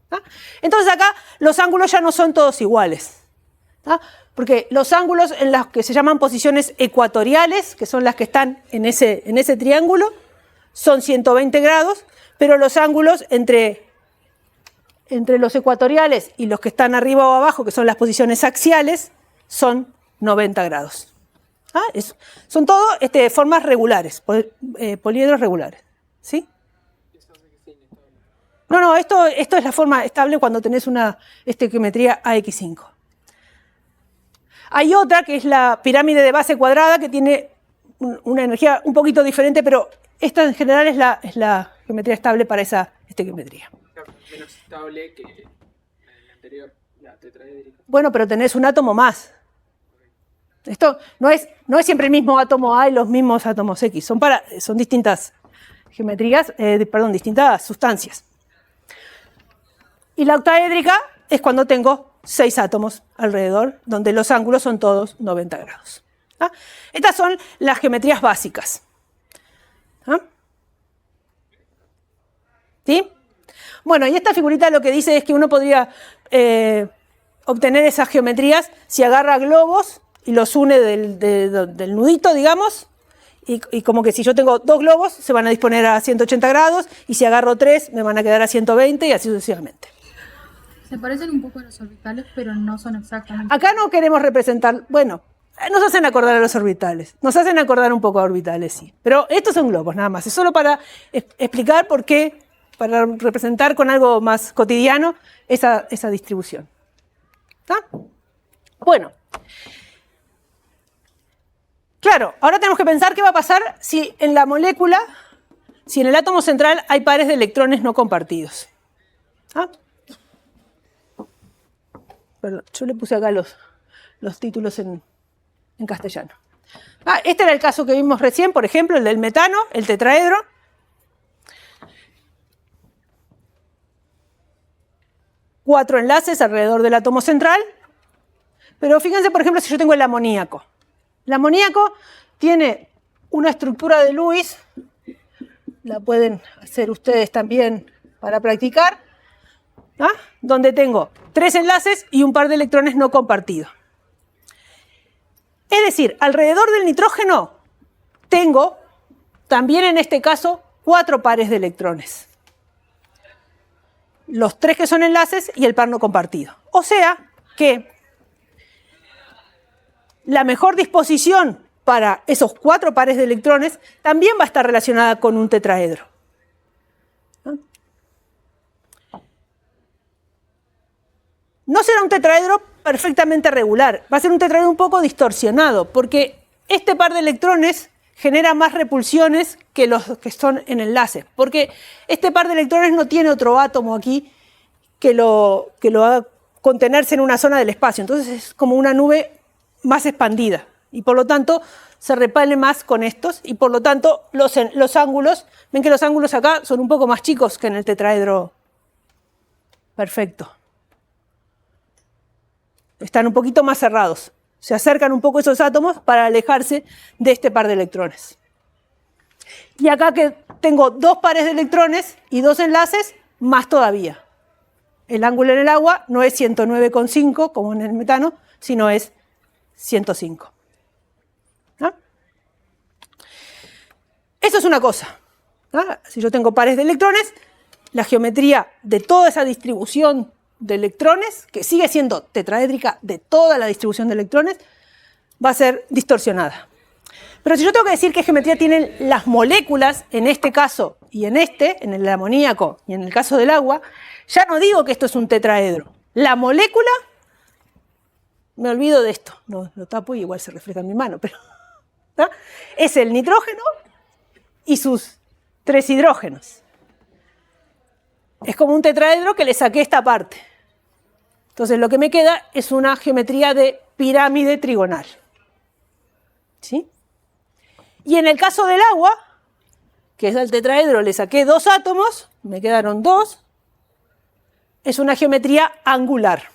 ¿Tá? Entonces acá los ángulos ya no son todos iguales. ¿Tá? Porque los ángulos en las que se llaman posiciones ecuatoriales, que son las que están en ese triángulo, son 120 grados, pero los ángulos entre los ecuatoriales y los que están arriba o abajo, que son las posiciones axiales, son 90 grados. ¿Ah? Son todo formas regulares, poliedros regulares. ¿Sí? No, esto es la forma estable cuando tenés una estequiometría AX5. Hay otra que es la pirámide de base cuadrada que tiene una energía un poquito diferente, pero esta en general es la geometría estable para esa estequiometría. Menos estable que la anterior, la tetraédrica. Bueno, pero tenés un átomo más. Esto no es siempre el mismo átomo A y los mismos átomos X, son distintas distintas sustancias. Y la octaédrica es cuando tengo 6 átomos alrededor, donde los ángulos son todos 90 grados. ¿Ah? Estas son las geometrías básicas. ¿Ah? ¿Sí? Bueno, y esta figurita lo que dice es que uno podría obtener esas geometrías si agarra globos y los une del nudito, digamos, y como que si yo tengo 2 globos se van a disponer a 180 grados, y si agarro 3 me van a quedar a 120 y así sucesivamente. Se parecen un poco a los orbitales, pero no son exactamente. Acá no queremos representar, bueno, nos hacen acordar a los orbitales, nos hacen acordar un poco a orbitales, sí, pero estos son globos nada más, es solo para explicar por qué, para representar con algo más cotidiano esa distribución. ¿Está? Bueno. Claro, ahora tenemos que pensar qué va a pasar si en la molécula, si en el átomo central hay pares de electrones no compartidos. ¿Ah? Perdón, yo le puse acá los títulos en castellano. Este era el caso que vimos recién, por ejemplo, el del metano, el tetraedro. Cuatro enlaces alrededor del átomo central. Pero fíjense, por ejemplo, si yo tengo el amoníaco. El amoníaco tiene una estructura de Lewis, la pueden hacer ustedes también para practicar, ¿ah? Donde tengo 3 enlaces y un par de electrones no compartidos. Es decir, alrededor del nitrógeno tengo también en este caso 4 pares de electrones. Los 3 que son enlaces y el par no compartido. O sea que la mejor disposición para esos 4 pares de electrones también va a estar relacionada con un tetraedro. No será un tetraedro perfectamente regular, va a ser un tetraedro un poco distorsionado, porque este par de electrones genera más repulsiones que los que son en enlaces, porque este par de electrones no tiene otro átomo aquí que lo haga contenerse en una zona del espacio, entonces es como una nube más expandida y por lo tanto se repele más con estos y por lo tanto los ángulos, ven que los ángulos acá son un poco más chicos que en el tetraedro perfecto. Están un poquito más cerrados, se acercan un poco esos átomos para alejarse de este par de electrones. Y acá que tengo 2 pares de electrones y 2 enlaces, más todavía. El ángulo en el agua no es 109,5 como en el metano, sino es 105. ¿Ah? Eso es una cosa. ¿Ah? Si yo tengo pares de electrones, la geometría de toda esa distribución de electrones, que sigue siendo tetraédrica de toda la distribución de electrones, va a ser distorsionada. Pero si yo tengo que decir qué geometría tienen las moléculas, en este caso y en en el amoníaco y en el caso del agua, ya no digo que esto es un tetraedro. La molécula, me olvido de esto, no, lo tapo y igual se refleja en mi mano, pero ¿no? Es el nitrógeno y sus 3 hidrógenos. Es como un tetraedro que le saqué esta parte. Entonces lo que me queda es una geometría de pirámide trigonal. ¿Sí? Y en el caso del agua, que es el tetraedro, le saqué 2 átomos, me quedaron 2, es una geometría angular.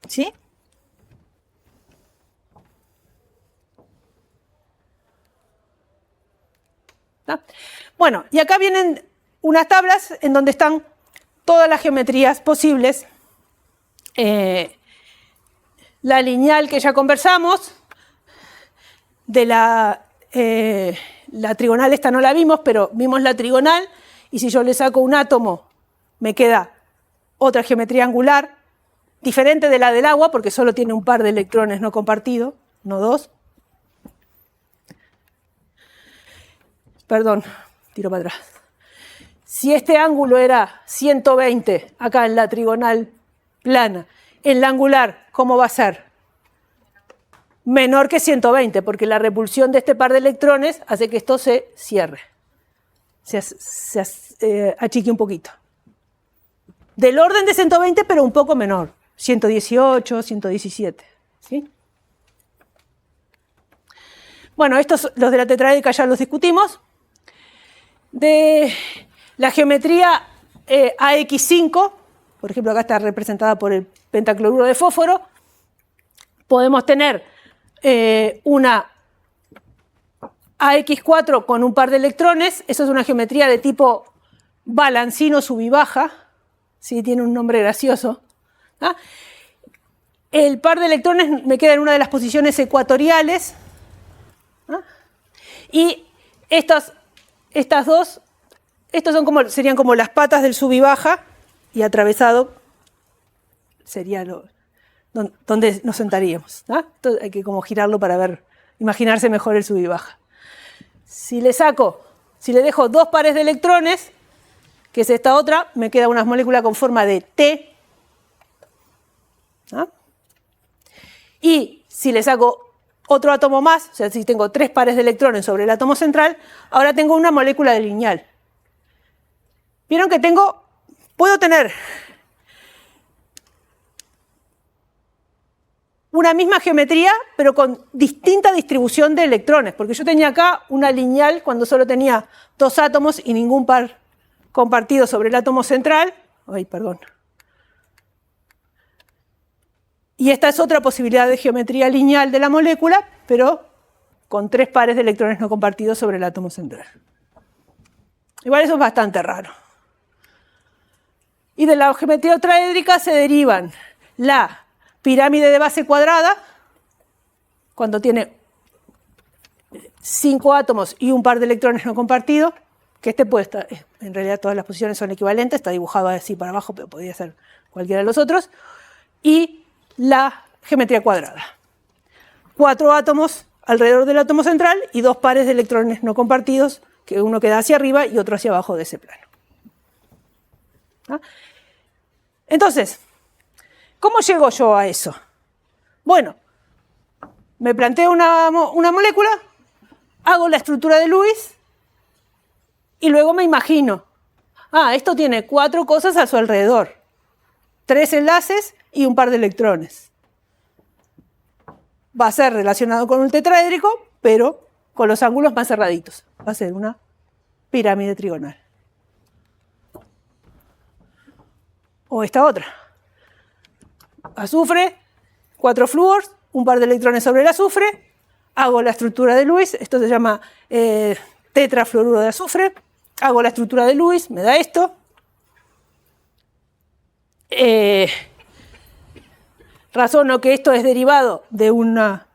¿Sí? ¿Está? Bueno, y acá vienen unas tablas en donde están todas las geometrías posibles. La lineal que ya conversamos, de la trigonal esta no la vimos, pero vimos la trigonal, y si yo le saco un átomo, me queda otra geometría angular, diferente de la del agua, porque solo tiene un par de electrones no compartidos, no 2. Perdón, tiro para atrás. Si este ángulo era 120, acá en la trigonal plana, en la angular, ¿cómo va a ser? Menor que 120, porque la repulsión de este par de electrones hace que esto se cierre, se achique un poquito. Del orden de 120, pero un poco menor, 118, 117. ¿Sí? Bueno, estos, los de la tetraédrica ya los discutimos. de la geometría AX5, por ejemplo, acá está representada por el pentacloruro de fósforo, podemos tener una AX4 con un par de electrones. Eso es una geometría de tipo balancino sub y baja, ¿sí? Tiene un nombre gracioso. ¿Ah? El par de electrones me queda en una de las posiciones ecuatoriales. ¿Ah? Y estas dos, estos son serían como las patas del sub y baja, y atravesado sería donde nos sentaríamos. ¿Ah? Entonces hay que como girarlo para ver, imaginarse mejor el sub y baja. Si le dejo dos pares de electrones, que es esta otra, me queda una molécula con forma de T. ¿Ah? Y si le saco otro átomo más, o sea, si tengo 3 pares de electrones sobre el átomo central, ahora tengo una molécula de lineal. Vieron que puedo tener una misma geometría, pero con distinta distribución de electrones, porque yo tenía acá una lineal cuando solo tenía 2 átomos y ningún par compartido sobre el átomo central. Ay, perdón. Y esta es otra posibilidad de geometría lineal de la molécula, pero con 3 pares de electrones no compartidos sobre el átomo central. Igual eso es bastante raro. Y de la geometría octaédrica se derivan la pirámide de base cuadrada, cuando tiene 5 átomos y un par de electrones no compartidos, que puede estar, en realidad todas las posiciones son equivalentes, está dibujado así para abajo, pero podría ser cualquiera de los otros, y la geometría cuadrada. 4 átomos alrededor del átomo central y 2 pares de electrones no compartidos, que uno queda hacia arriba y otro hacia abajo de ese plano. ¿Ah? Entonces, ¿cómo llego yo a eso? Bueno, me planteo una molécula, hago la estructura de Lewis y luego me imagino, esto tiene 4 cosas a su alrededor, 3 enlaces y un par de electrones. Va a ser relacionado con un tetraédrico, pero con los ángulos más cerraditos. Va a ser una pirámide trigonal. O esta otra. Azufre, 4 flúors, un par de electrones sobre el azufre, hago la estructura de Lewis, esto se llama tetrafluoruro de azufre, hago la estructura de Lewis, me da esto. Razono que esto es derivado de una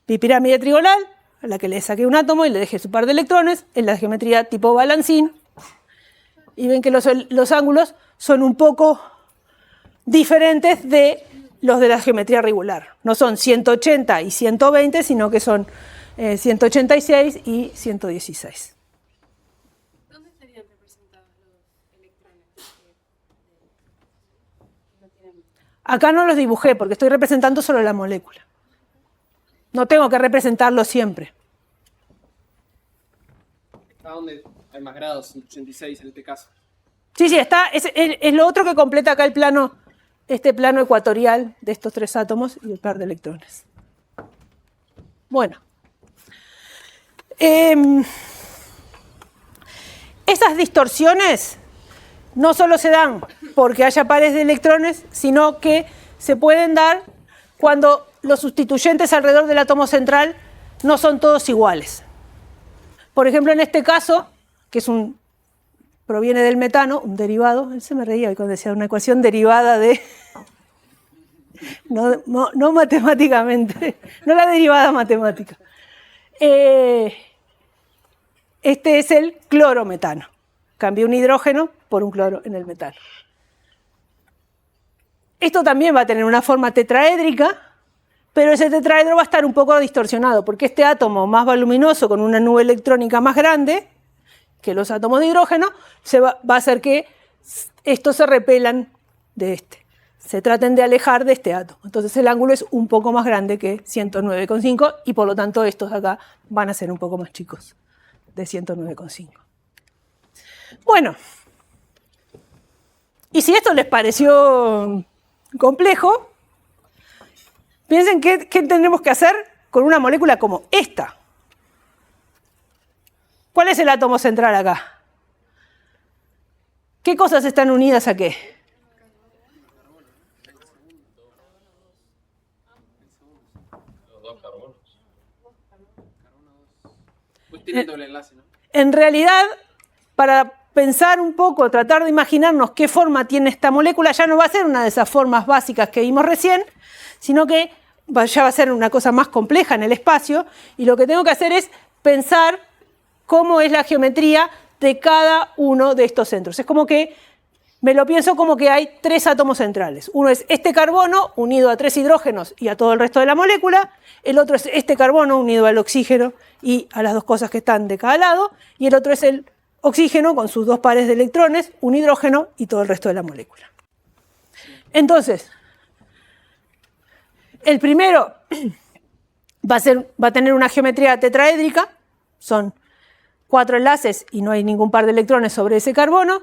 pirámide trigonal, a la que le saqué un átomo y le dejé su par de electrones, en la geometría tipo balancín, y ven que los ángulos son un poco diferentes de los de la geometría regular. No son 180 y 120, sino que son 186 y 116. ¿Dónde estarían representados los electrones? Acá no los dibujé porque estoy representando solo la molécula. No tengo que representarlo siempre. ¿Está donde hay más grados? 186 en este caso. Sí, está. Es lo otro que completa acá el plano, este plano ecuatorial de estos 3 átomos y el par de electrones. Bueno. Esas distorsiones no solo se dan porque haya pares de electrones, sino que se pueden dar cuando los sustituyentes alrededor del átomo central no son todos iguales. Por ejemplo, en este caso, que proviene del metano, un derivado, él se me reía cuando decía una ecuación derivada de... No matemáticamente, no la derivada matemática. Este es el clorometano. Cambié un hidrógeno por un cloro en el metano. Esto también va a tener una forma tetraédrica, pero ese tetraedro va a estar un poco distorsionado, porque este átomo más voluminoso con una nube electrónica más grande que los átomos de hidrógeno va a hacer que estos se repelan de este. Se traten de alejar de este átomo. Entonces el ángulo es un poco más grande que 109,5 y por lo tanto estos de acá van a ser un poco más chicos de 109,5. Bueno, y si esto les pareció complejo, piensen qué tenemos que hacer con una molécula como esta. ¿Cuál es el átomo central acá? ¿Qué cosas están unidas a qué? Pues tiene doble enlace, ¿no? En realidad, para pensar un poco, tratar de imaginarnos qué forma tiene esta molécula, ya no va a ser una de esas formas básicas que vimos recién, sino que ya va a ser una cosa más compleja en el espacio, y lo que tengo que hacer es pensar cómo es la geometría de cada uno de estos centros. Es como que me lo pienso como que hay 3 átomos centrales. Uno es este carbono unido a 3 hidrógenos y a todo el resto de la molécula. El otro es este carbono unido al oxígeno y a las 2 cosas que están de cada lado. Y el otro es el oxígeno con sus 2 pares de electrones, un hidrógeno y todo el resto de la molécula. Entonces, el primero va a tener una geometría tetraédrica. Son 4 enlaces y no hay ningún par de electrones sobre ese carbono.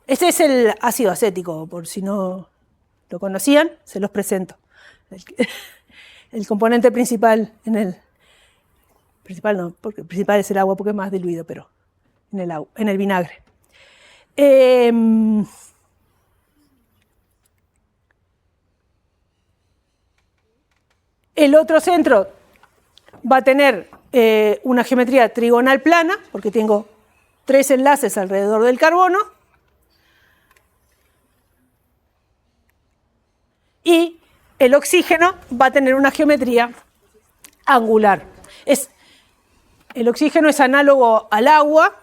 Este es el ácido acético, por si no lo conocían, se los presento. El componente principal principal no, porque el principal es el agua porque es más diluido, pero en el vinagre. El otro centro va a tener una geometría trigonal plana, porque tengo 3 enlaces alrededor del carbono. Y el oxígeno va a tener una geometría angular. El oxígeno es análogo al agua.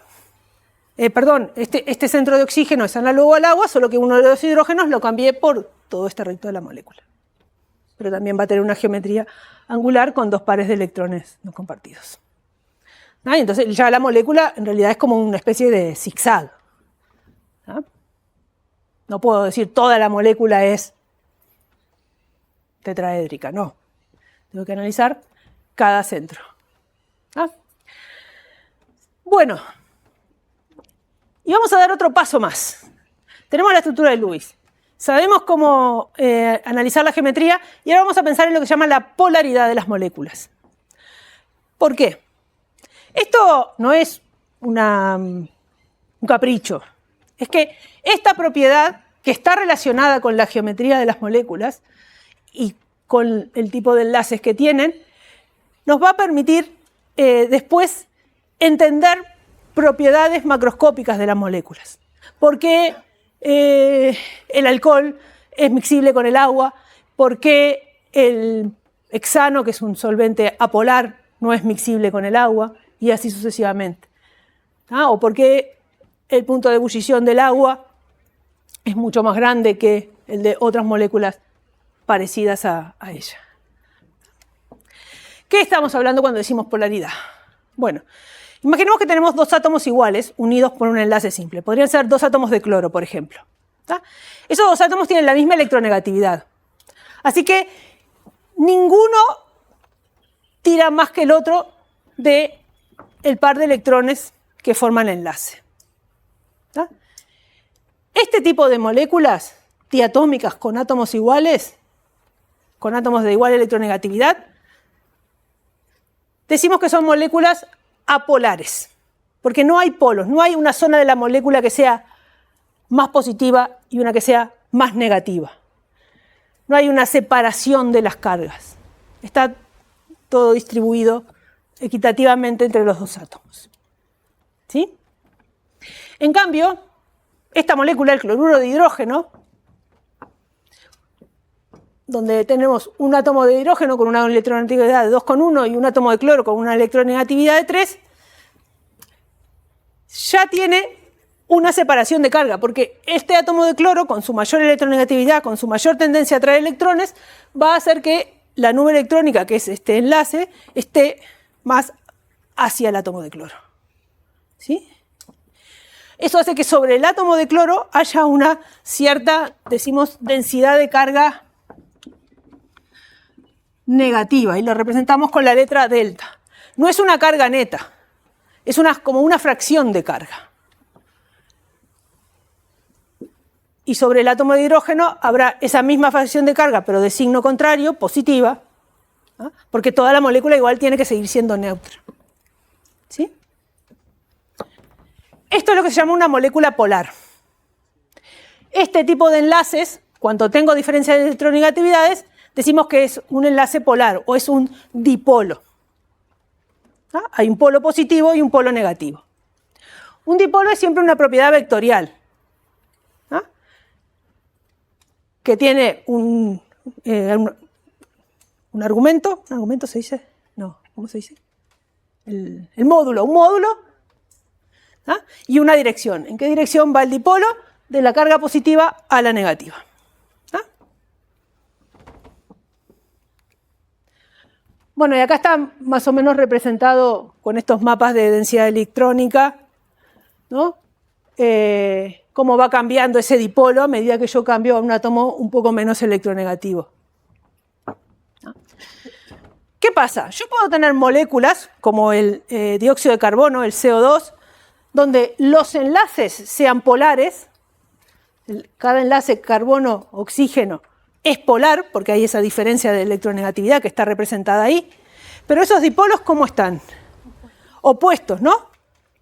Este centro de oxígeno es análogo al agua, solo que uno de los hidrógenos lo cambié por todo este recto de la molécula. Pero también va a tener una geometría angular con 2 pares de electrones no compartidos. Entonces ya la molécula en realidad es como una especie de zigzag. No puedo decir toda la molécula es tetraédrica, no. Tengo que analizar cada centro. Bueno, y vamos a dar otro paso más. Tenemos la estructura de Lewis. Sabemos cómo analizar la geometría y ahora vamos a pensar en lo que se llama la polaridad de las moléculas. ¿Por qué? Esto no es un capricho. Es que esta propiedad que está relacionada con la geometría de las moléculas y con el tipo de enlaces que tienen, nos va a permitir después entender propiedades macroscópicas de las moléculas. ¿Por qué el alcohol es miscible con el agua? ¿Por qué el hexano, que es un solvente apolar, no es miscible con el agua? Y así sucesivamente. ¿O por qué el punto de ebullición del agua es mucho más grande que el de otras moléculas parecidas a ella? ¿Qué estamos hablando cuando decimos polaridad? Bueno, imaginemos que tenemos 2 átomos iguales unidos por un enlace simple. Podrían ser 2 átomos de cloro, por ejemplo. Esos 2 átomos tienen la misma electronegatividad. Así que ninguno tira más que el otro del par de electrones que forman el enlace. Este tipo de moléculas diatómicas con átomos iguales, con átomos de igual electronegatividad, decimos que son moléculas apolares, porque no hay polos, no hay una zona de la molécula que sea más positiva y una que sea más negativa. No hay una separación de las cargas. Está todo distribuido equitativamente entre los 2 átomos. ¿Sí? En cambio, esta molécula, el cloruro de hidrógeno, donde tenemos un átomo de hidrógeno con una electronegatividad de 2,1 y un átomo de cloro con una electronegatividad de 3, ya tiene una separación de carga, porque este átomo de cloro, con su mayor electronegatividad, con su mayor tendencia a traer electrones, va a hacer que la nube electrónica, que es este enlace, esté más hacia el átomo de cloro. ¿Sí? Eso hace que sobre el átomo de cloro haya una cierta, decimos, densidad de carga negativa, y lo representamos con la letra delta. No es una carga neta, es como una fracción de carga. Y sobre el átomo de hidrógeno habrá esa misma fracción de carga, pero de signo contrario, positiva, porque toda la molécula igual tiene que seguir siendo neutra. ¿Sí? Esto es lo que se llama una molécula polar. Este tipo de enlaces, cuando tengo diferencia de electronegatividades, decimos que es un enlace polar o es un dipolo. ¿Ah? Hay un polo positivo y un polo negativo. Un dipolo es siempre una propiedad vectorial, ¿ah? Que tiene un argumento. ¿Un argumento se dice? No, ¿cómo se dice? Un módulo, ¿ah? Y una dirección. ¿En qué dirección va el dipolo? De la carga positiva a la negativa. ¿Ah? Bueno, y acá está más o menos representado con estos mapas de densidad electrónica, ¿no? Cómo va cambiando ese dipolo a medida que yo cambio a un átomo un poco menos electronegativo. ¿No? ¿Qué pasa? Yo puedo tener moléculas como el dióxido de carbono, el CO2, donde los enlaces sean polares. Cada enlace carbono-oxígeno es polar, porque hay esa diferencia de electronegatividad que está representada ahí. Pero esos dipolos, ¿cómo están? Opuestos, ¿no?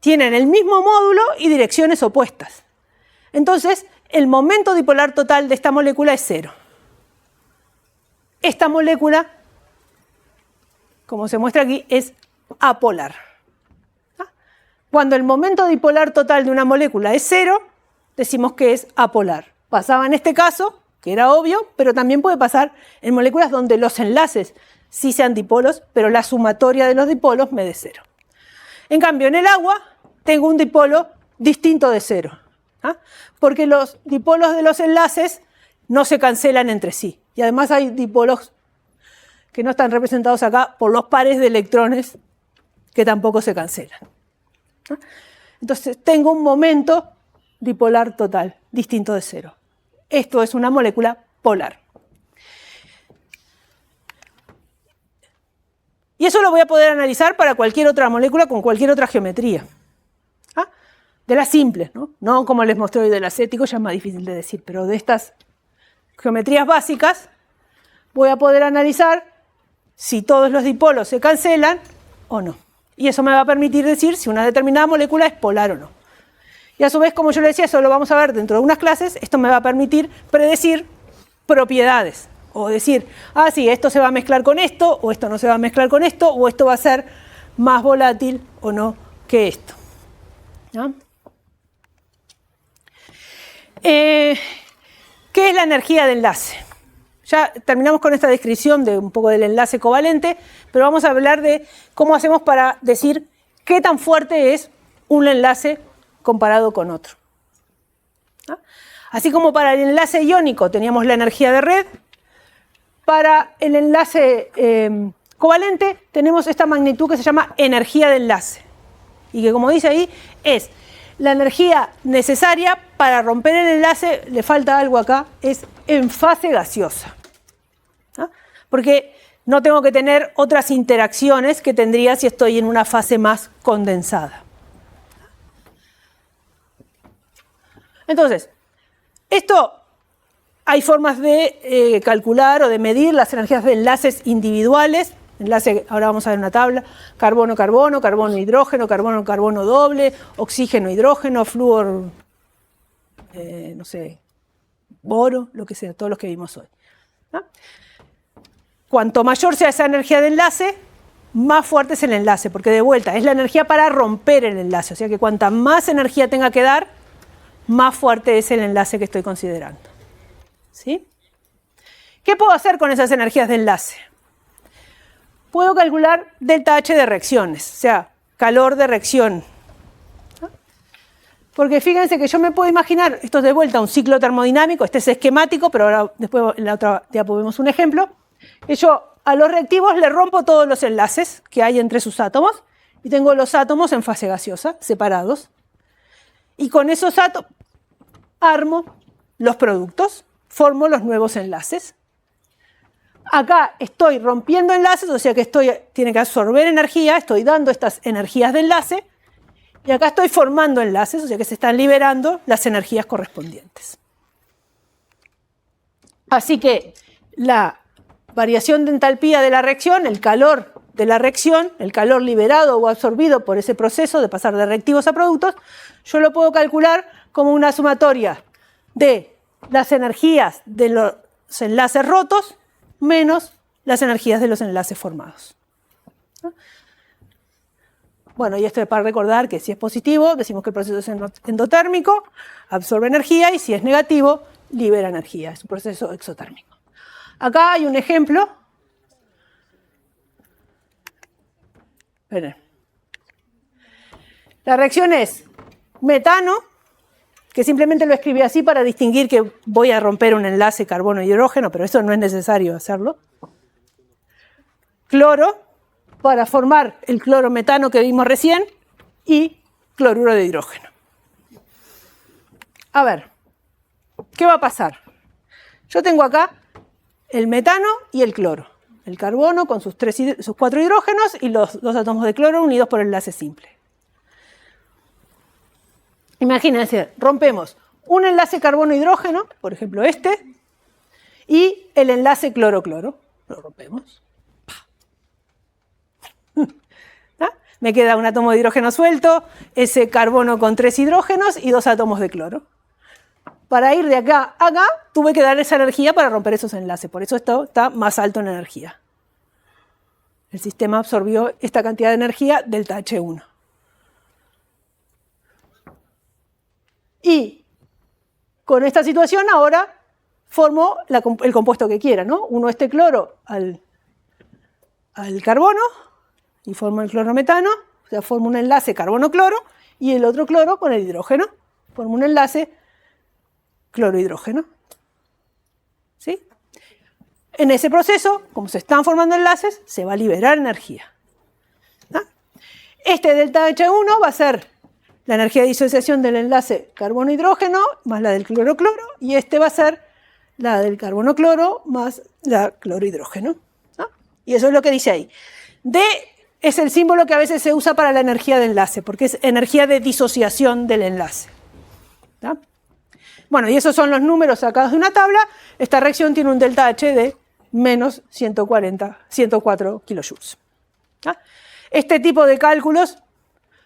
Tienen el mismo módulo y direcciones opuestas. Entonces, el momento dipolar total de esta molécula es 0. Esta molécula, como se muestra aquí, es apolar. Cuando el momento dipolar total de una molécula es 0, decimos que es apolar. Pasaba en este caso, que era obvio, pero también puede pasar en moléculas donde los enlaces sí sean dipolos, pero la sumatoria de los dipolos me dé 0. En cambio, en el agua tengo un dipolo distinto de 0, ¿ah? Porque los dipolos de los enlaces no se cancelan entre sí. Y además hay dipolos que no están representados acá por los pares de electrones que tampoco se cancelan. ¿Ah? Entonces tengo un momento dipolar total distinto de 0. Esto es una molécula polar. Y eso lo voy a poder analizar para cualquier otra molécula con cualquier otra geometría. ¿Ah? De las simples, ¿no? No como les mostré hoy del acético, ya es más difícil de decir, pero de estas geometrías básicas voy a poder analizar si todos los dipolos se cancelan o no. Y eso me va a permitir decir si una determinada molécula es polar o no. Y a su vez, como yo le decía, eso lo vamos a ver dentro de unas clases, esto me va a permitir predecir propiedades. O decir, ah, sí, esto se va a mezclar con esto, o esto no se va a mezclar con esto, o esto va a ser más volátil o no que esto. ¿No? ¿Qué es la energía de enlace? Ya terminamos con esta descripción de un poco del enlace covalente, pero vamos a hablar de cómo hacemos para decir qué tan fuerte es un enlace comparado con otro. ¿No? Así como para el enlace iónico teníamos la energía de red, para el enlace covalente tenemos esta magnitud que se llama energía de enlace. Y que, como dice ahí, es la energía necesaria para romper el enlace, le falta algo acá, es en fase gaseosa. ¿Ah? Porque no tengo que tener otras interacciones que tendría si estoy en una fase más condensada. Entonces, esto hay formas de calcular o de medir las energías de enlaces individuales. Enlace, ahora vamos a ver una tabla: carbono-carbono, carbono-hidrógeno, carbono-carbono doble, oxígeno-hidrógeno, flúor, no sé, boro, lo que sea, todos los que vimos hoy. ¿No? Cuanto mayor sea esa energía de enlace, más fuerte es el enlace, porque de vuelta es la energía para romper el enlace. O sea que cuanta más energía tenga que dar, más fuerte es el enlace que estoy considerando. ¿Sí? ¿Qué puedo hacer con esas energías de enlace? Puedo calcular delta H de reacciones, o sea, calor de reacción. ¿No? Porque fíjense que yo me puedo imaginar, esto es de vuelta un ciclo termodinámico, este es esquemático, pero ahora después en la otra diapo vemos un ejemplo, que yo a los reactivos le rompo todos los enlaces que hay entre sus átomos y tengo los átomos en fase gaseosa, separados. Y con esos átomos armo los productos, formo los nuevos enlaces. Acá estoy rompiendo enlaces, o sea que tiene que absorber energía, estoy dando estas energías de enlace, y acá estoy formando enlaces, o sea que se están liberando las energías correspondientes. Así que la variación de entalpía de la reacción, el calor de la reacción, el calor liberado o absorbido por ese proceso de pasar de reactivos a productos, yo lo puedo calcular como una sumatoria de las energías de los enlaces rotos menos las energías de los enlaces formados. Bueno, y esto es para recordar que si es positivo, decimos que el proceso es endotérmico, absorbe energía, y si es negativo, libera energía. Es un proceso exotérmico. Acá hay un ejemplo. Esperen. La reacción es metano, que simplemente lo escribí así para distinguir que voy a romper un enlace carbono-hidrógeno, pero eso no es necesario hacerlo. Cloro, para formar el clorometano que vimos recién, y cloruro de hidrógeno. A ver, ¿qué va a pasar? Yo tengo acá el metano y el cloro. El carbono con sus 4 hidrógenos y los 2 átomos de cloro unidos por enlace simple. Imagínense, rompemos un enlace carbono-hidrógeno, por ejemplo este, y el enlace cloro-cloro. Lo rompemos. Me queda un átomo de hidrógeno suelto, ese carbono con 3 hidrógenos y 2 átomos de cloro. Para ir de acá a acá, tuve que dar esa energía para romper esos enlaces. Por eso esto está más alto en energía. El sistema absorbió esta cantidad de energía delta H1. Y con esta situación ahora formo el compuesto que quiera, ¿no? Uno este cloro al carbono y formo el clorometano, o sea, formo un enlace carbono-cloro, y el otro cloro con el hidrógeno. Formo un enlace cloro-hidrógeno. ¿Sí? En ese proceso, como se están formando enlaces, se va a liberar energía. ¿Ah? Este delta H1 va a ser la energía de disociación del enlace carbono-hidrógeno más la del cloro-cloro, y este va a ser la del carbono-cloro más la cloro-hidrógeno. ¿Ah? Y eso es lo que dice ahí. D es el símbolo que a veces se usa para la energía de enlace, porque es energía de disociación del enlace. ¿Ah? Bueno, y esos son los números sacados de una tabla. Esta reacción tiene un delta H de menos 104 kilojoules. ¿Ah? Este tipo de cálculos,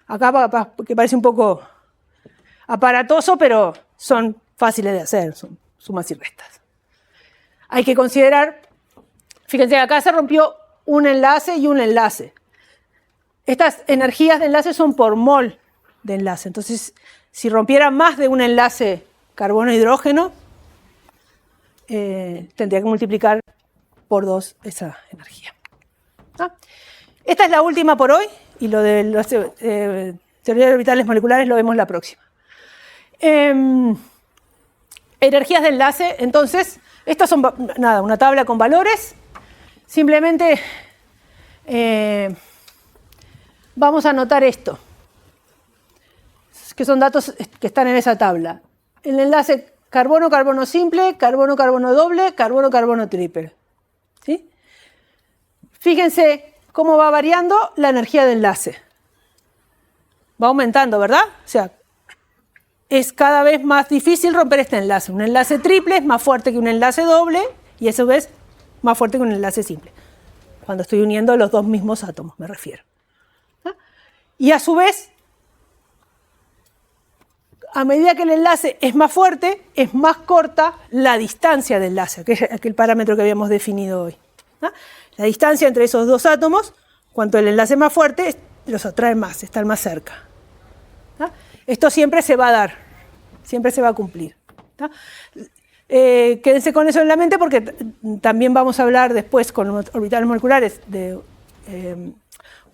acá que parece un poco aparatoso, pero son fáciles de hacer, son sumas y restas. Hay que considerar, fíjense, acá se rompió un enlace y un enlace. Estas energías de enlace son por mol de enlace. Entonces, si rompiera más de un enlace carbono-hidrógeno, tendría que multiplicar por 2 esa energía. ¿Ah? Esta es la última por hoy, y lo de las teorías de orbitales moleculares lo vemos la próxima. Energías de enlace, entonces, estas son una tabla con valores. Simplemente vamos a anotar esto, que son datos que están en esa tabla. El enlace carbono-carbono simple, carbono-carbono doble, carbono-carbono triple. ¿Sí? Fíjense cómo va variando la energía de enlace. Va aumentando, ¿verdad? O sea, es cada vez más difícil romper este enlace. Un enlace triple es más fuerte que un enlace doble, y eso es más fuerte que un enlace simple. Cuando estoy uniendo los dos mismos átomos, me refiero. ¿Ah? Y a su vez, a medida que el enlace es más fuerte, es más corta la distancia del enlace, aquel parámetro que habíamos definido hoy. ¿Ah? La distancia entre esos dos átomos, cuanto el enlace es más fuerte, los atrae más, están más cerca. ¿Ah? Esto siempre se va a dar, siempre se va a cumplir. ¿Ah? Quédense con eso en la mente, porque también vamos a hablar después con orbitales moleculares de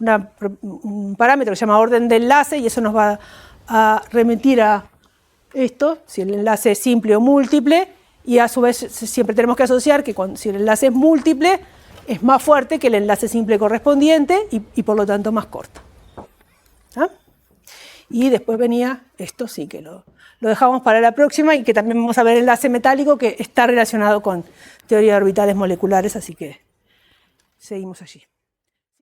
un parámetro que se llama orden de enlace, y eso nos va a remitir a esto, si el enlace es simple o múltiple, y a su vez siempre tenemos que asociar que si el enlace es múltiple, es más fuerte que el enlace simple correspondiente y por lo tanto más corto. ¿Ah? Y después venía esto, sí que lo dejamos para la próxima, y que también vamos a ver el enlace metálico, que está relacionado con teoría de orbitales moleculares, así que seguimos allí.